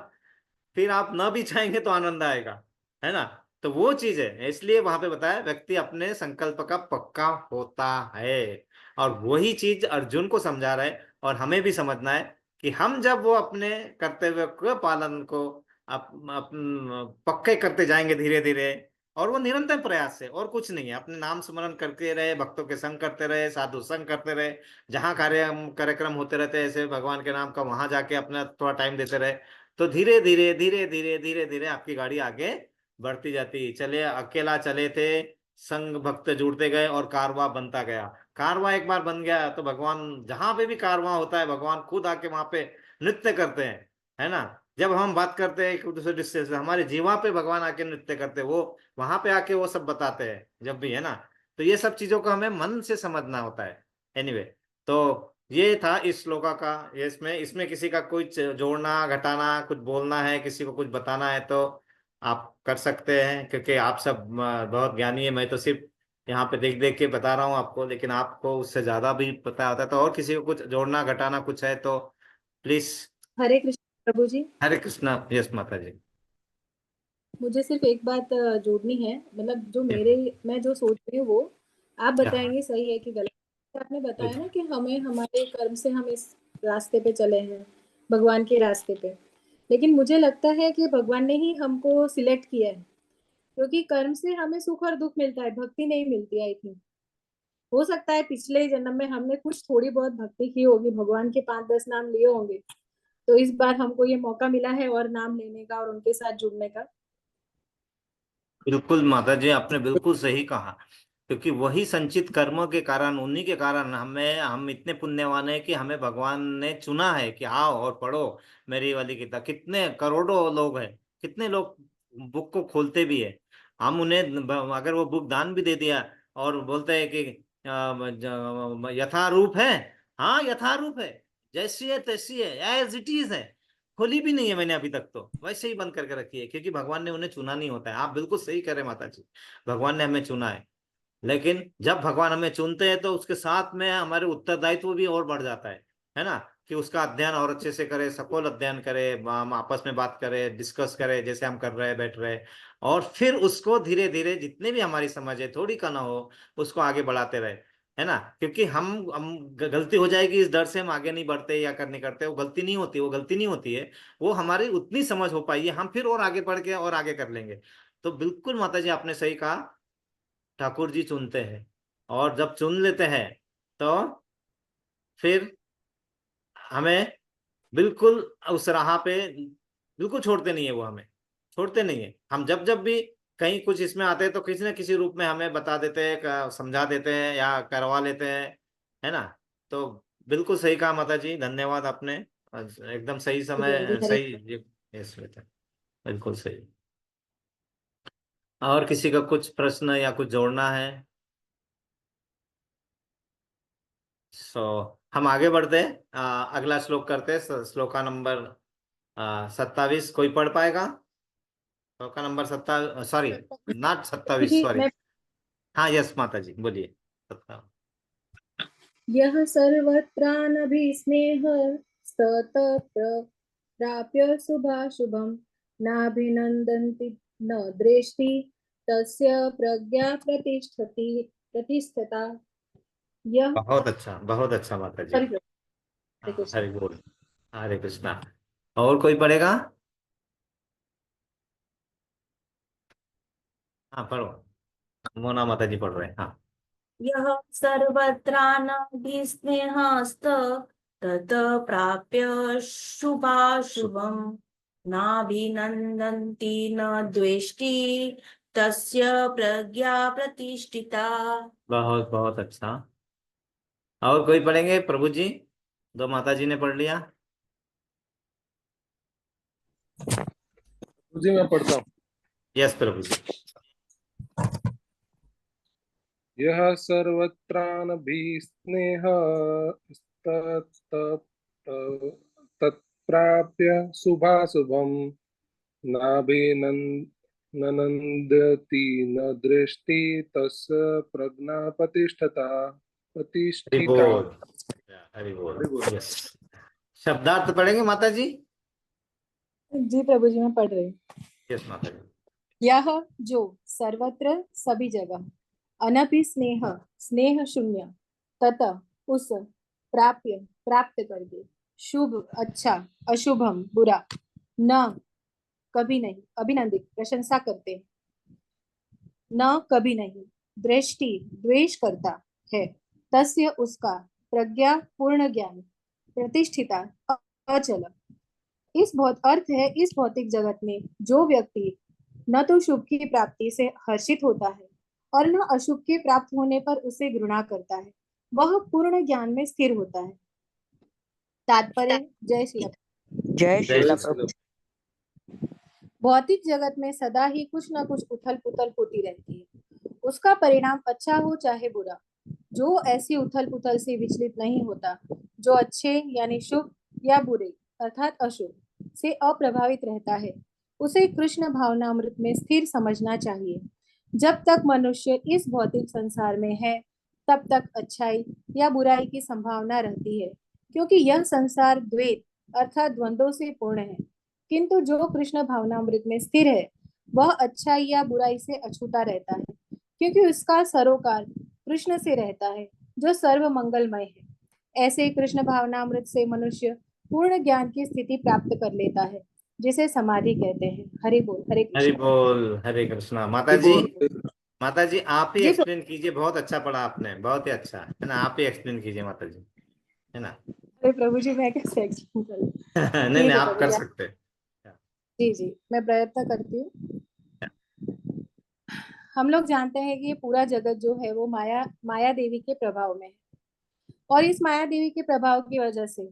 [SPEAKER 1] फिर आप न भी चाहेंगे तो आनंद आएगा, है ना। तो वो चीज है, इसलिए वहां पे बताया व्यक्ति अपने संकल्प का पक्का होता है। और वही चीज अर्जुन को समझा रहा है, और हमें भी समझना है कि हम जब वो अपने कर्तव्य के पालन को पक्के करते जाएंगे धीरे धीरे, और वो निरंतर प्रयास है, और कुछ नहीं है, अपने नाम स्मरण करते रहे, भक्तों के संग करते रहे, साधु संग करते रहे, जहाँ कार्यक्रम होते रहते हैं ऐसे भगवान के नाम का, वहां जाके अपना थोड़ा टाइम देते रहे, तो धीरे धीरे धीरे धीरे धीरे धीरे आपकी गाड़ी आगे बढ़ती जाती चले। अकेला चले थे, संग भक्त जुड़ते गए और कारवां बनता गया। कारवां एक बार बन गया तो भगवान, जहां पे भी कारवां होता है, भगवान खुद आके वहां पे नृत्य करते हैं, है ना। जब हम बात करते हैं एक दूसरे रिश्ते से, हमारे जीवा पे भगवान आके नृत्य करते हैं, वो वहां पे आके वो सब बताते हैं जब भी, है ना। तो ये सब चीजों को हमें मन से समझना होता है। एनीवे, तो ये था इस श्लोका का। ये इसमें इसमें किसी का कुछ जोड़ना घटाना, कुछ बोलना है, किसी को कुछ बताना है, तो आप कर सकते हैं, क्योंकि आप सब बहुत ज्ञानी है। मैं तो सिर्फ यहाँ पे देख देख के बता रहा हूँ आपको, लेकिन आपको उससे ज्यादा भी पता होता है। तो और किसी को कुछ जोड़ना घटाना कुछ है तो प्लीज।
[SPEAKER 4] हरे कृष्ण प्रभु जी।
[SPEAKER 1] हरे कृष्णा। यस माता जी।
[SPEAKER 4] मुझे सिर्फ एक बात जोड़नी है, मतलब जो मेरे मैं जो सोच रही हूँ वो आप
[SPEAKER 1] यहाँ
[SPEAKER 4] बताएंगे सही है कि गलत। आपने बताया ना कि हमें हमारे कर्म से हम इस रास्ते पे चले हैं, भगवान के रास्ते पे। लेकिन मुझे लगता है कि भगवान ने ही हमको सिलेक्ट किया है, क्योंकि कर्म से हमें सुख और दुख मिलता है, भक्ति नहीं मिलती। आई थिंक हो सकता है पिछले जन्म में हमने कुछ थोड़ी बहुत भक्ति की होगी, भगवान के 5-10 नाम लिए होंगे, तो इस बार हमको ये मौका मिला है और नाम लेने का और उनके साथ जुड़ने का।
[SPEAKER 1] बिल्कुल माता जी, आपने बिल्कुल सही कहा। क्योंकि वही संचित कर्मों के कारण, उन्हीं के कारण हम इतने पुण्यवान हैं कि हमें भगवान ने चुना है कि आओ और पढ़ो मेरी वाली किताब। कितने करोड़ों लोग हैं, कितने लोग बुक को खोलते भी है। हम उन्हें अगर वो बुक दान भी दे दिया और बोलते हैं कि यथारूप है, हाँ यथारूप है, जैसी है तैसी है, एज इट इज है। खोली भी नहीं है मैंने अभी तक, तो वैसे ही बंद करके रखी है, क्योंकि भगवान ने उन्हें चुना नहीं होता है। आप बिल्कुल सही कह रहे हैं माता जी, भगवान ने हमें चुना है। लेकिन जब भगवान हमें चुनते हैं तो उसके साथ में हमारे उत्तरदायित्व भी और बढ़ जाता है ना। कि उसका अध्ययन और अच्छे से करे, सखोल अध्ययन करे, हम आपस में बात करें, डिस्कस करें, जैसे हम कर रहे हैं, बैठ रहे हैं। और फिर उसको धीरे धीरे जितने भी हमारी समझ है, थोड़ी का ना हो, उसको आगे बढ़ाते रहे, है ना। क्योंकि हम गलती हो जाएगी इस डर से हम आगे नहीं बढ़ते या करने करते। वो गलती नहीं होती, वो गलती नहीं होती है, वो हमारी उतनी समझ हो पाई है, हम फिर और आगे बढ़ के और आगे कर लेंगे। तो बिल्कुल माता जी आपने सही कहा, ठाकुर जी चुनते हैं, और जब चुन लेते हैं तो फिर हमें बिल्कुल उस राह पे बिल्कुल छोड़ते नहीं है। वो हमें छोड़ते नहीं है। हम जब जब भी कहीं कुछ इसमें आते हैं तो किसी न किसी रूप में हमें बता देते हैं, समझा देते हैं या करवा लेते हैं, है ना। तो बिल्कुल सही कहा माता जी, धन्यवाद आपने। एकदम सही
[SPEAKER 4] जी जी,
[SPEAKER 1] समय
[SPEAKER 4] हरे
[SPEAKER 1] सही। यस बेटा, बिल्कुल सही। और किसी का कुछ प्रश्न या कुछ जोड़ना है। सो हम आगे बढ़ते हैं, अगला श्लोक करते हैं, श्लोका नंबर 27। कोई पढ़ पाएगा। श्लोका नंबर 27, सॉरी नॉट 27,
[SPEAKER 4] जी,
[SPEAKER 1] सॉरी। हाँ यस माता जी बोलिए। 27।
[SPEAKER 4] यः सर्वत्रानभिस्नेहः सतत प्राप्य शुभाशुभं नाभिनन्दन्ति न द्वेष्टि तस्य प्रज्ञा प्रतिष्ठता। यह
[SPEAKER 1] बहुत अच्छा माता जी।
[SPEAKER 4] हरि
[SPEAKER 1] हाँ
[SPEAKER 4] कृष्ण।
[SPEAKER 1] हरि बोल। हरे कृष्णा। और कोई पढ़ेगा? हाँ पढ़ो। मोना माता जी पढ़ रहे हैं, हाँ।
[SPEAKER 5] यः सर्वत्रानभिस्नेहस्त तत् प्राप्य शुभाशुभं नाभिनन्दन्ति न द्वेष्टि तस्य प्रज्ञा प्रतिष्ठिता।
[SPEAKER 1] बहुत बहुत अच्छा। और कोई पढ़ेंगे प्रभु जी? दो माता जी ने पढ़ लिया।
[SPEAKER 6] जी मैं पढ़ता हूँ।
[SPEAKER 1] यस प्रभु जी।
[SPEAKER 6] यः सर्वत्रानभिस्नेहः तत्प्राप्य शुभाशुभं नाभिनन्दति न दृष्टि तस्य प्रज्ञा
[SPEAKER 1] हरि
[SPEAKER 6] प्रतिष्ठिता।
[SPEAKER 1] बोल। हरि बोल। यस। शब्दार्थ पढ़ेंगे माता जी?
[SPEAKER 4] जी प्रभु जी मैं पढ़ रही हूँ।
[SPEAKER 1] यस माता जी।
[SPEAKER 4] यह जो सर्वत्र सभी जगह अनपि स्नेह स्नेह शून्य तथा उस प्राप्य प्राप्त करके शुभ अच्छा अशुभम बुरा न कभी नहीं अभिनंदित प्रशंसा करते न कभी नहीं दृष्टि द्वेष करता है तस्य उसका प्रज्ञा पूर्ण ज्ञान प्रतिष्ठिता अचल। इस बहुत अर्थ है इस भौतिक जगत में जो व्यक्ति न तो शुभ की प्राप्ति से हर्षित होता है और न अशुभ के प्राप्त होने पर उसे घृणा करता है वह पूर्ण ज्ञान में स्थिर होता है। तात्पर्य जय श्री राम।
[SPEAKER 2] जय
[SPEAKER 1] जय
[SPEAKER 2] श्रीला
[SPEAKER 1] श्री
[SPEAKER 2] प्रभु।
[SPEAKER 4] भौतिक जगत में सदा ही कुछ न कुछ उथल पुथल होती रहती है उसका परिणाम अच्छा हो चाहे बुरा। जो ऐसी उथल पुथल से विचलित नहीं होता जो अच्छे यानी शुभ या बुरे अर्थात अशुभ से अप्रभावित रहता है उसे कृष्ण भावनामृत में स्थिर समझना चाहिए। जब तक मनुष्य इस भौतिक संसार में है तब तक अच्छाई या बुराई की संभावना रहती है क्योंकि यह संसार द्वैत अर्थात द्वंद्वों से पूर्ण है। किंतु जो कृष्ण भावनामृत में स्थिर है वह अच्छाई या बुराई से अछूता रहता है क्योंकि उसका सरोकार कृष्ण से रहता है जो सर्व मंगलमय है। ऐसे कृष्ण भावनामृत से मनुष्य पूर्ण ज्ञान की स्थिति प्राप्त कर लेता है जिसे समाधि कहते हैं। हरि बोल हरे
[SPEAKER 1] हरि
[SPEAKER 4] कृष्ण।
[SPEAKER 1] बोल। हरे कृष्णा। माता जी, माता जी आप ही
[SPEAKER 4] जी
[SPEAKER 1] एक्सप्लेन कीजिए। बहुत अच्छा पढ़ा आपने, बहुत ही अच्छा है ना। आप ही एक्सप्लेन कीजिए माता जी, है ना।
[SPEAKER 4] प्रभु जी मैं कैसे एक्सप्लेन करूं।
[SPEAKER 1] नहीं नहीं
[SPEAKER 4] ठीक है
[SPEAKER 1] आप
[SPEAKER 4] प्रभु
[SPEAKER 1] कर
[SPEAKER 4] जी
[SPEAKER 1] सकते हैं।
[SPEAKER 4] जी जी मैं प्रयत्न करती हूँ। हम लोग जानते हैं कि ये पूरा जगत जो है वो माया देवी के प्रभाव में है और इस माया देवी के प्रभाव की वजह से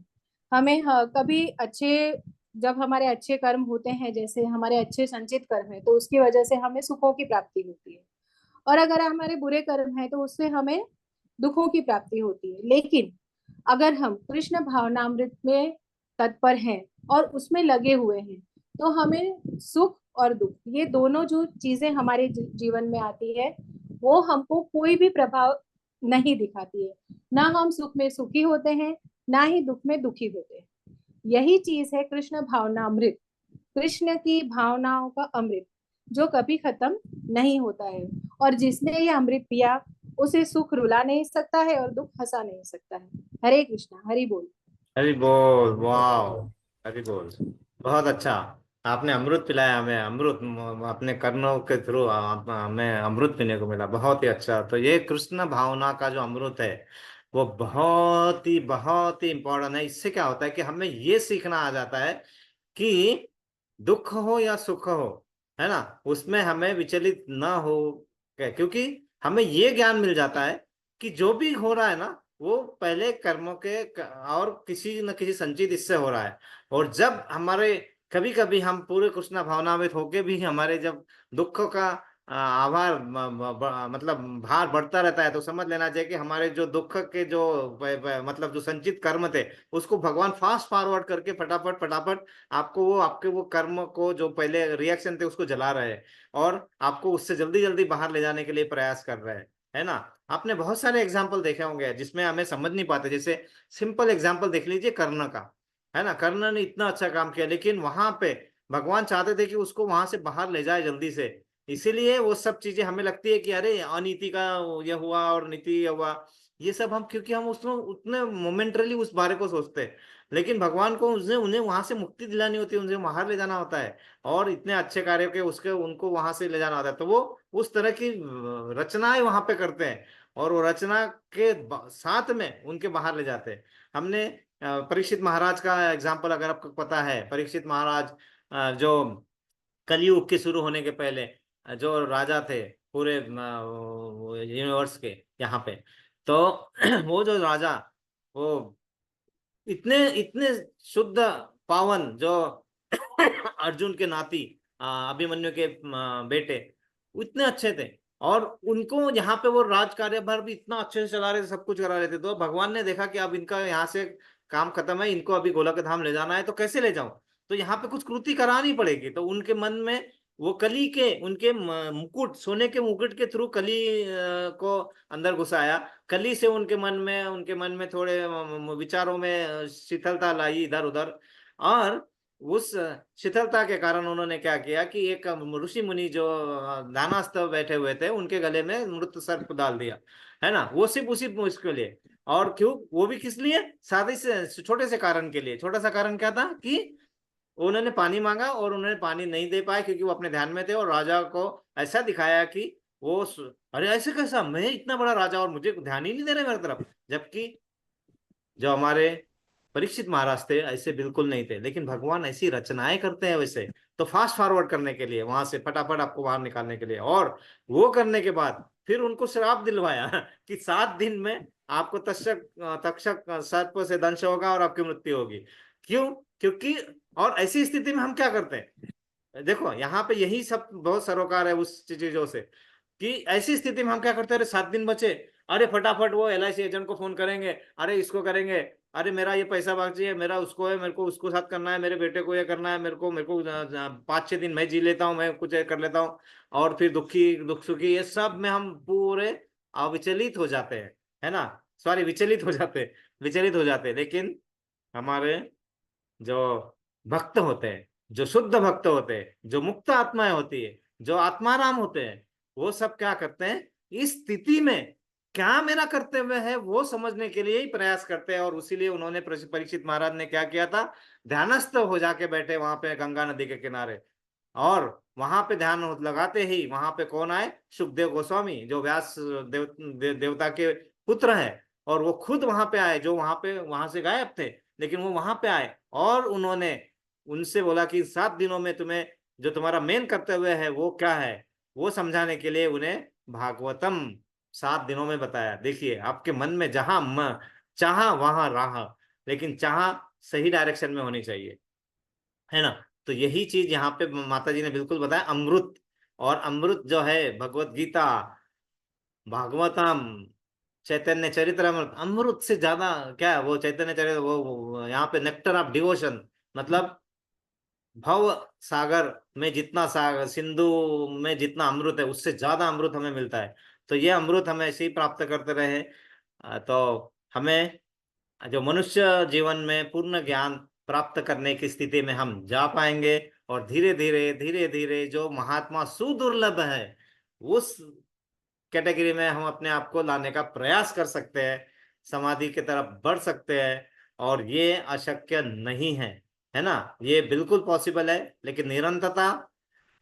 [SPEAKER 4] हमें कभी अच्छे जब हमारे अच्छे कर्म होते हैं जैसे हमारे अच्छे संचित कर्म है तो उसकी वजह से हमें सुखों की प्राप्ति होती है और अगर हमारे बुरे कर्म है तो उससे हमें दुखों की प्राप्ति होती है। लेकिन अगर हम कृष्ण भावनामृत में तत्पर हैं और उसमें लगे हुए हैं तो हमें सुख और दुख ये दोनों जो चीजें हमारे जीवन में आती है वो हमको कोई भी प्रभाव नहीं दिखाती है। ना हम सुख में सुखी होते हैं ना ही दुख में दुखी होते हैं। यही चीज है कृष्ण भावनामृत कृष्ण की भावनाओं का अमृत जो कभी खत्म नहीं होता है और जिसने ये अमृत पिया उसे सुख रुला नहीं सकता है और दुख हंसा नहीं सकता है। हरे कृष्णा हरि बोल।
[SPEAKER 1] हरि बोल। वाह। हरि बोल। बहुत अच्छा। आपने अमृत पिलाया हमें। अमृत अपने कर्णों के थ्रू हमें अमृत पीने को मिला। बहुत ही अच्छा। तो ये कृष्ण भावना का जो अमृत है वो बहुत ही इम्पोर्टेंट है। इससे क्या होता है कि हमें ये सीखना आ जाता है कि दुख हो या सुख हो, है ना, उसमें हमें विचलित ना हो। क्योंकि हमें ये ज्ञान मिल जाता है कि जो भी हो रहा है ना वो पहले कर्मों के और किसी न किसी संचित इससे हो रहा है। और जब हमारे कभी कभी हम पूरे कृष्ण भावनामृत होके भी हमारे जब दुख का आभार मतलब भार बढ़ता रहता है, तो समझ लेना चाहिए कि हमारे जो दुख के जो मतलब जो संचित कर्म थे, उसको भगवान फास्ट फॉरवर्ड करके फटाफट फटाफट आपको वो आपके वो कर्म को जो पहले रिएक्शन थे उसको जला रहे हैं, और आपको उससे जल्दी जल्दी बाहर ले जाने के लिए प्रयास कर रहे हैं, है ना। आपने बहुत सारे एग्जाम्पल देखे होंगे जिसमें हमें समझ नहीं पाते, जैसे सिंपल एग्जाम्पल देख लीजिए कर्ण का, है ना। कर्ण ने इतना अच्छा काम किया, लेकिन वहां पे भगवान चाहते थे कि उसको वहां से बाहर ले जाए जल्दी से। इसीलिए वो सब चीजें हमें लगती है कि अरे अनीति का ये हुआ और नीति ये हुआ, ये सब हम क्योंकि हम उसमें उतने मोमेंटरली उस बारे को सोचते हैं, लेकिन भगवान को उसने उन्हें वहां से मुक्ति दिलानी होती है, उन्हें बाहर ले जाना होता है, और इतने अच्छे कार्यों के उसके उनको वहां से ले जाना होता है, तो वो उस तरह की रचनाएं वहां पे करते हैं, और वो रचना के साथ में उनके बाहर ले जाते हैं। हमने परीक्षित महाराज का एग्जाम्पल अगर आपको पता है, परीक्षित महाराज जो कलयुग के शुरू होने के पहले जो राजा थे पूरे यूनिवर्स के यहाँ पे, तो वो जो राजा, वो इतने इतने शुद्ध पावन जो अर्जुन के नाती अभिमन्यु के बेटे, इतने अच्छे थे, और उनको यहाँ पे वो राज कार्यभार भी इतना अच्छे से चला रहे थे, सब कुछ करा रहे थे। तो भगवान ने देखा कि अब इनका यहाँ से काम खत्म है, इनको अभी गोलक धाम ले जाना है, तो कैसे ले जाऊं, तो यहाँ पे कुछ कृति करानी पड़ेगी। तो उनके मन में वो कली के उनके मुकुट, सोने के मुकुट के थ्रू कली को अंदर घुसाया। कली से उनके मन में थोड़े विचारों में शीतलता लाई इधर उधर, और उस शीतलता के कारण उन्होंने क्या किया कि एक ऋषि मुनि जो ध्यानस्थ बैठे हुए थे उनके गले में मृत सर्प डाल दिया, है ना। वो सिर्फ उसी उसके लिए, और क्यों, वो भी किस लिए, सादे से छोटे से कारण के लिए। छोटा सा कारण क्या था कि उन्होंने पानी मांगा और उन्होंने पानी नहीं दे पाए क्योंकि वो अपने ध्यान में थे, और राजा को ऐसा दिखाया कि अरे ऐसे कैसा, मैं इतना बड़ा राजा और मुझे ध्यान ही नहीं दे रहे मेरी तरफ, जबकि जो हमारे परीक्षित महाराज थे ऐसे बिल्कुल नहीं थे। लेकिन भगवान ऐसी रचनाएं करते हैं वैसे, तो फास्ट फॉरवर्ड करने के लिए, वहां से फटाफट आपको बाहर निकालने के लिए, और वो करने के बाद फिर उनको श्राप दिलवाया कि 7 दिन में आपको तक्षक तक्षक सर्प से दंश होगा और आपकी मृत्यु होगी। क्यों? क्योंकि और ऐसी स्थिति में हम क्या करते हैं, देखो यहाँ पे यही सब बहुत सरोकार है उस चीजों से, कि ऐसी स्थिति में हम क्या करते हैं, अरे 7 दिन बचे, अरे फटाफट वो LIC एजेंट को फोन करेंगे, अरे इसको करेंगे, अरे मेरा ये पैसा बाकी है, मेरा उसको है, मेरे को उसको साथ करना है, मेरे बेटे को ये करना है, मेरे को 5-6 दिन मैं जी लेता हूँ, मैं कुछ कर लेता हूँ, और फिर दुख सुखी ये सब में हम पूरे अविचलित हो जाते हैं, है ना। सॉरी, विचलित हो जाते हैं। लेकिन हमारे जो भक्त होते हैं, जो शुद्ध भक्त होते हैं, जो मुक्त आत्माएं होती है, जो आत्माराम होते हैं, वो सब क्या करते हैं, इस स्थिति में क्या मेरा कर्तव्य है वो समझने के लिए ही प्रयास करते हैं। और उसीलिए उन्होंने परीक्षित महाराज ने क्या किया था, ध्यानस्थ हो जाके बैठे वहां पे गंगा नदी के किनारे, और वहां पे ध्यान लगाते ही वहां पे कौन आए, सुखदेव गोस्वामी, जो व्यास देवता के पुत्र हैं, और वो खुद वहां पे आए, जो वहां से गायब थे, लेकिन वो वहां पे आए, और उन्होंने उनसे बोला कि 7 दिनों में तुम्हें जो तुम्हारा मेन कर्तव्य है वो क्या है, वो समझाने के लिए उन्हें भागवतम 7 दिनों में बताया। देखिए, आपके मन में जहां चाह वहां राह, लेकिन चाह सही डायरेक्शन में होनी चाहिए, है ना। तो यही चीज यहाँ पे माता जी ने बिल्कुल बताया, अमृत। और अमृत जो है भगवत गीता, भागवतम, चैतन्य चरितमृत, अमृत से ज्यादा क्या है वो चैतन्य चरित, वो यहाँ पे नेक्टर ऑफ डिवोशन, मतलब भव सागर में जितना सागर, सिंधु में जितना अमृत है उससे ज्यादा अमृत हमें मिलता है। तो ये अमृत हमें ऐसे ही प्राप्त करते रहे, तो हमें जो मनुष्य जीवन में पूर्ण ज्ञान प्राप्त करने की स्थिति में हम जा पाएंगे, और धीरे धीरे जो महात्मा सुदुर्लभ है उस कैटेगरी में हम अपने आप को लाने का प्रयास कर सकते हैं, समाधि की तरफ बढ़ सकते हैं। और ये अशक्य नहीं है ना, ये बिल्कुल पॉसिबल है। लेकिन निरंतरता,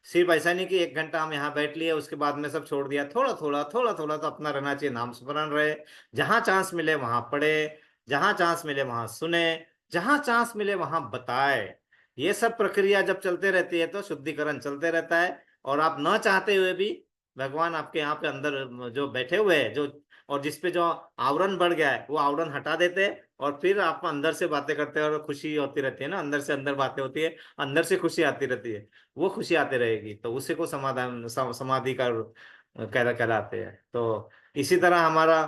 [SPEAKER 1] सिर्फ ऐसा नहीं कि 1 घंटा हम यहाँ बैठ लिए उसके बाद में सब छोड़ दिया, थोड़ा थोड़ा तो अपना रहना चाहिए, नाम स्मरण रहे, जहां चांस मिले वहां पढ़े, जहां चांस मिले वहां सुने, जहां चांस मिले वहां बताए। ये सब प्रक्रिया जब चलते रहती है तो शुद्धिकरण चलते रहता है, और आप न चाहते हुए भी भगवान आपके यहाँ पे अंदर जो बैठे हुए हैं, जो और जिसपे जो आवरण बढ़ गया है वो आवरण हटा देते हैं, और फिर आप अंदर से बातें करते हैं और खुशी होती रहती है ना, अंदर से अंदर बातें होती है, अंदर से खुशी आती रहती है, वो खुशी आती रहेगी, तो उसी को समाधान समाधि का कहलाते हैं। तो इसी तरह हमारा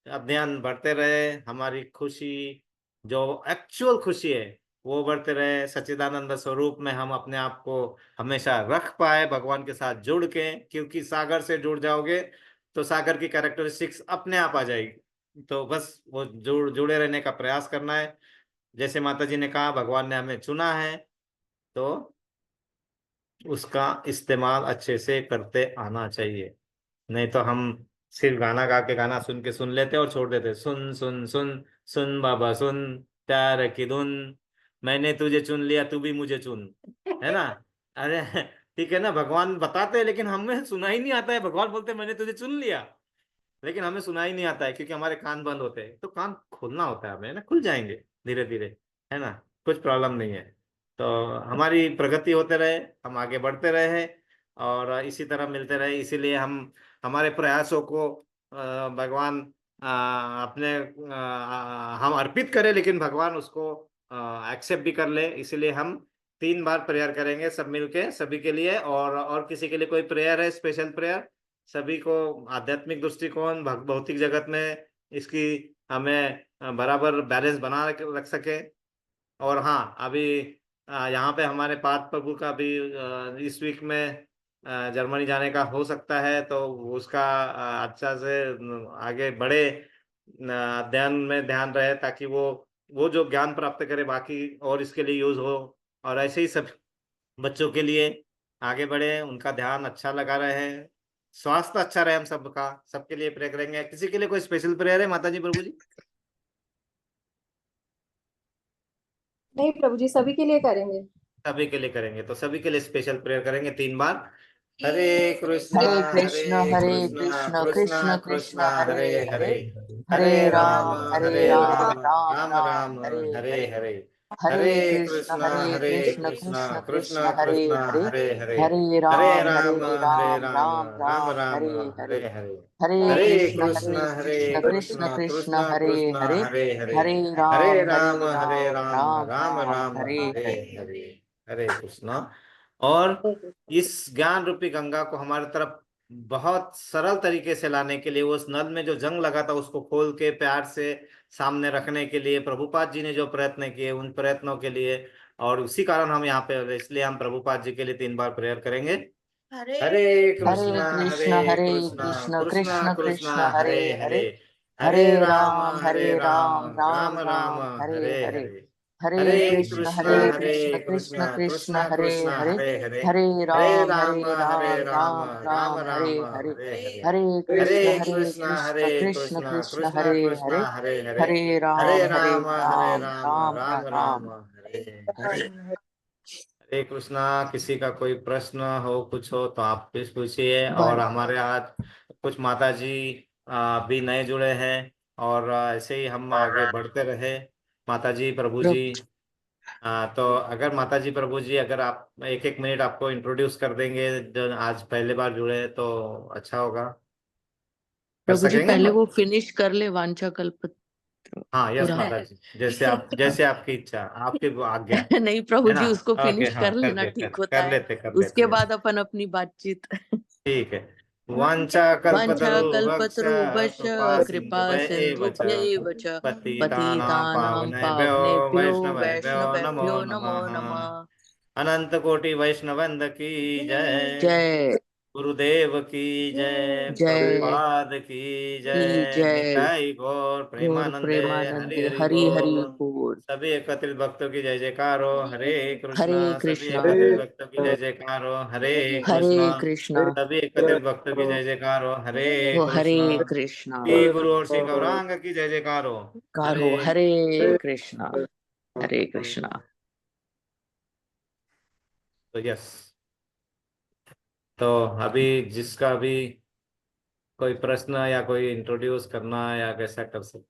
[SPEAKER 1] अध्ययन बढ़ते रहे, हमारी खुशी जो एक्चुअल खुशी है वो बढ़ते रहे, सच्चिदानंद स्वरूप में हम अपने आप को हमेशा रख पाए, भगवान के साथ जुड़ के, क्योंकि सागर से जुड़ जाओगे तो सागर की कैरेक्टरिस्टिक्स अपने आप आ जाएगी। तो बस वो जुड़े रहने का प्रयास करना है। जैसे माता जी ने कहा, भगवान ने हमें चुना है, तो उसका इस्तेमाल अच्छे से करते आना चाहिए। नहीं तो हम सिर्फ गाना गा के, गाना सुन के सुन लेते और छोड़ देते, सुन सुन सुन सुन बाबा सुन, प्यार की धुन, मैंने तुझे चुन लिया तू भी मुझे चुन, है ना। अरे ठीक है ना, भगवान बताते हैं लेकिन हमें सुना ही नहीं आता है। भगवान बोलते हैं मैंने तुझे चुन लिया, लेकिन हमें सुना ही नहीं आता है, क्योंकि हमारे कान बंद होते हैं। तो कान खोलना होता है हमें ना, खुल जाएंगे धीरे धीरे, है ना, कुछ प्रॉब्लम नहीं है। तो हमारी प्रगति होते रहे, हम आगे बढ़ते रहे और इसी तरह मिलते रहे। इसीलिए हम हमारे प्रयासों को भगवान अपने हम अर्पित करें, लेकिन भगवान उसको एक्सेप्ट भी कर ले। इसीलिए हम 3 बार प्रेयर करेंगे सब मिलके, सभी के लिए। और किसी के लिए कोई प्रेयर है, स्पेशल प्रेयर, सभी को आध्यात्मिक दृष्टिकोण, भौतिक जगत में इसकी हमें बराबर बैलेंस बना रख सके। और हाँ, अभी यहाँ पे हमारे पार्थ प्रभु का भी इस वीक में जर्मनी जाने का हो सकता है, तो उसका अच्छा से आगे बढ़े, अध्ययन में ध्यान रहे, ताकि वो जो ज्ञान प्राप्त करे बाकी और इसके लिए यूज हो। और ऐसे ही सब बच्चों के लिए आगे बढ़े, उनका ध्यान अच्छा लगा रहे, स्वास्थ्य अच्छा रहे, हम सबका, सबके लिए प्रे करेंगे। किसी के लिए कोई स्पेशल प्रेयर है माता जी, प्रभु जी?
[SPEAKER 4] नहीं प्रभु जी, सभी के लिए करेंगे।
[SPEAKER 1] सभी के लिए करेंगे, तो सभी के लिए स्पेशल प्रेयर करेंगे 3 बार। हरे कृष्णा
[SPEAKER 2] हरे
[SPEAKER 1] हरे
[SPEAKER 2] कृष्ण हरे
[SPEAKER 1] कृष्णा
[SPEAKER 2] कृष्ण
[SPEAKER 1] कृष्णा
[SPEAKER 2] कृष्ण
[SPEAKER 1] कृष्णा
[SPEAKER 2] कृष्ण हरे
[SPEAKER 1] हरे
[SPEAKER 2] हरे
[SPEAKER 1] हरे,
[SPEAKER 2] हरे
[SPEAKER 1] हरे राम
[SPEAKER 2] राम हरे
[SPEAKER 1] हरे
[SPEAKER 2] राम
[SPEAKER 1] राम,
[SPEAKER 2] राम
[SPEAKER 1] राम
[SPEAKER 2] राम
[SPEAKER 1] राम
[SPEAKER 2] हरे
[SPEAKER 1] हरे
[SPEAKER 2] हरे
[SPEAKER 1] हरे,
[SPEAKER 2] हरे
[SPEAKER 1] हरे
[SPEAKER 2] कृष्ण
[SPEAKER 1] कृष्णा
[SPEAKER 2] हरे
[SPEAKER 1] हरे
[SPEAKER 2] कृष्ण
[SPEAKER 1] कृष्णा
[SPEAKER 2] कृष्ण
[SPEAKER 1] कृष्णा
[SPEAKER 2] कृष्ण हरे
[SPEAKER 1] कृष्णा
[SPEAKER 2] हरे
[SPEAKER 1] हरे हरे,
[SPEAKER 2] हरे राम
[SPEAKER 1] हरे राम,
[SPEAKER 2] राम
[SPEAKER 1] राम
[SPEAKER 2] राम
[SPEAKER 1] राम
[SPEAKER 2] हरे हरे
[SPEAKER 1] हरे हरे,
[SPEAKER 2] हरे
[SPEAKER 1] हरे
[SPEAKER 2] कृष्ण
[SPEAKER 1] हरे
[SPEAKER 2] कृष्ण
[SPEAKER 1] कृष्णा
[SPEAKER 2] कृष्ण
[SPEAKER 1] कृष्णा
[SPEAKER 2] हरे
[SPEAKER 1] कृष्णा
[SPEAKER 2] हरे
[SPEAKER 1] हरे हरे,
[SPEAKER 2] हरे
[SPEAKER 1] हरे
[SPEAKER 2] राम
[SPEAKER 1] राम हरे राम,
[SPEAKER 2] राम
[SPEAKER 1] राम
[SPEAKER 2] राम
[SPEAKER 1] राम
[SPEAKER 2] हरे
[SPEAKER 1] हरे
[SPEAKER 2] हरे
[SPEAKER 1] हरे, हरे कृष्णा। और इस ज्ञान रूपी गंगा को हमारे तरफ बहुत सरल तरीके से लाने के लिए, उस नल में जो जंग लगा था उसको खोल के प्यार से सामने रखने के लिए प्रभुपाद जी ने जो प्रयत्न किए, उन प्रयत्नों के लिए, और उसी कारण हम यहाँ पे, इसलिए हम प्रभुपाद जी के लिए 3 बार प्रेयर करेंगे।
[SPEAKER 5] हरे
[SPEAKER 1] हरे
[SPEAKER 2] हरे
[SPEAKER 1] कृष्णा
[SPEAKER 2] कृष्ण
[SPEAKER 1] हरे
[SPEAKER 2] हरे
[SPEAKER 1] कृष्णा
[SPEAKER 2] कृष्ण
[SPEAKER 1] कृष्णा
[SPEAKER 2] कृष्ण
[SPEAKER 1] कृष्णा
[SPEAKER 2] कृष्ण हरे
[SPEAKER 1] हरे
[SPEAKER 2] हरे
[SPEAKER 1] हरे,
[SPEAKER 2] हरे
[SPEAKER 1] हरे राम
[SPEAKER 2] राम
[SPEAKER 1] हरे
[SPEAKER 2] हरे
[SPEAKER 1] राम,
[SPEAKER 2] राम
[SPEAKER 1] राम
[SPEAKER 2] राम
[SPEAKER 1] राम
[SPEAKER 2] राम हरे
[SPEAKER 1] हरे
[SPEAKER 2] हरे
[SPEAKER 1] हरे,
[SPEAKER 2] हरे
[SPEAKER 1] हरे
[SPEAKER 2] कृष्ण
[SPEAKER 1] कृष्णा
[SPEAKER 2] हरे
[SPEAKER 1] हरे
[SPEAKER 2] कृष्ण कृष्ण
[SPEAKER 1] कृष्णा
[SPEAKER 2] कृष्ण
[SPEAKER 1] कृष्णा
[SPEAKER 2] हरे
[SPEAKER 1] कृष्णा
[SPEAKER 2] हरे
[SPEAKER 1] हरे हरे,
[SPEAKER 2] हरे राम
[SPEAKER 1] हरे
[SPEAKER 2] राम
[SPEAKER 1] राम,
[SPEAKER 2] राम
[SPEAKER 1] राम
[SPEAKER 2] राम हरे
[SPEAKER 1] राम
[SPEAKER 2] हरे
[SPEAKER 1] हरे हरे,
[SPEAKER 2] हरे कृष्ण
[SPEAKER 1] हरे
[SPEAKER 2] कृष्ण
[SPEAKER 1] कृष्णा
[SPEAKER 2] कृष्ण
[SPEAKER 1] कृष्णा
[SPEAKER 2] हरे
[SPEAKER 1] कृष्णा
[SPEAKER 2] हरे
[SPEAKER 1] हरे हरे,
[SPEAKER 2] हरे
[SPEAKER 1] हरे
[SPEAKER 2] राम
[SPEAKER 1] राम,
[SPEAKER 2] राम
[SPEAKER 1] राम
[SPEAKER 2] राम
[SPEAKER 1] राम हरे
[SPEAKER 2] हरे
[SPEAKER 1] हरे। हरे कृष्णा। किसी का कोई प्रश्न हो, कुछ हो तो आप प्लीज पूछिए। और
[SPEAKER 2] वन
[SPEAKER 1] हमारे आज कुछ माता जी भी नए जुड़े हैं, और ऐसे ही हम आगे बढ़ते रहे। माता जी प्रभु जी, तो अगर माता जी प्रभु जी, अगर आप 1-1 मिनट आपको इंट्रोड्यूस कर देंगे, जो आज पहले बार जुड़े हैं, तो अच्छा होगा। कर
[SPEAKER 2] प्रभु जी
[SPEAKER 1] सकेंगे
[SPEAKER 2] पहले
[SPEAKER 1] आप?
[SPEAKER 2] वो फिनिश कर ले वांछा कल्पत्र
[SPEAKER 1] हाँ, यस
[SPEAKER 2] पूरा
[SPEAKER 1] माता जी, जैसे आपकी इच्छा, आपकी वो आज्ञा,
[SPEAKER 2] नहीं प्रभु
[SPEAKER 1] है ना।
[SPEAKER 2] जी उसको
[SPEAKER 1] ओके,
[SPEAKER 2] फिनिश
[SPEAKER 1] हाँ,
[SPEAKER 2] कर लेना ठीक होता है,
[SPEAKER 1] कर
[SPEAKER 2] उसके
[SPEAKER 1] लेते।
[SPEAKER 2] बाद अपन अपनी बातचीत
[SPEAKER 1] ठीक है। वांछा
[SPEAKER 2] वांछा
[SPEAKER 1] कल्पतरुभ्यश्च
[SPEAKER 2] कल्पतरुभ्यश्च
[SPEAKER 1] कृपा
[SPEAKER 2] कृपा
[SPEAKER 1] सिन्धुभ्य एव च,
[SPEAKER 2] सिन्धुभ्यैव च
[SPEAKER 1] पतितानां
[SPEAKER 2] पतितानां
[SPEAKER 1] पावनेभ्यो
[SPEAKER 2] पावनेभ्यो
[SPEAKER 1] वैष्णवेभ्यो नमो
[SPEAKER 2] वैष्णवेभ्यो नमो
[SPEAKER 1] नमः।
[SPEAKER 2] नमः।
[SPEAKER 1] अनंत कोटि वैष्णवंद की जय,
[SPEAKER 2] जय
[SPEAKER 1] गुरुदेव की जय,
[SPEAKER 2] जय
[SPEAKER 1] प्रभुपाद की
[SPEAKER 2] की
[SPEAKER 1] जय,
[SPEAKER 2] जय
[SPEAKER 1] निताई गौर
[SPEAKER 2] गौर
[SPEAKER 1] प्रेमानंदे, हरि
[SPEAKER 2] प्रेमानंदे
[SPEAKER 1] हरि
[SPEAKER 2] हरि हरि
[SPEAKER 1] बोल।
[SPEAKER 2] बोल।
[SPEAKER 1] सभी एकत्रित भक्तों की जय जयकार हो, हरे
[SPEAKER 2] हरे
[SPEAKER 1] कृष्णा। सभी
[SPEAKER 2] कृष्णा
[SPEAKER 1] एकत्रित भक्तों की जय जयकार हो, हरे कृष्णा।
[SPEAKER 2] हरे कृष्णा
[SPEAKER 1] सभी एकत्रित भक्तों की जय जयकार हो, हरे
[SPEAKER 2] वो हरे
[SPEAKER 1] कृष्णा।
[SPEAKER 2] कृष्णा
[SPEAKER 1] श्री गुरु और श्री गौरांग की जय जयकार हो, हरे।
[SPEAKER 2] कारो हरे कृष्णा हरे कृष्णा।
[SPEAKER 1] तो यस, तो अभी जिसका भी कोई प्रश्न या कोई इंट्रोड्यूस करना या कैसा कर सकते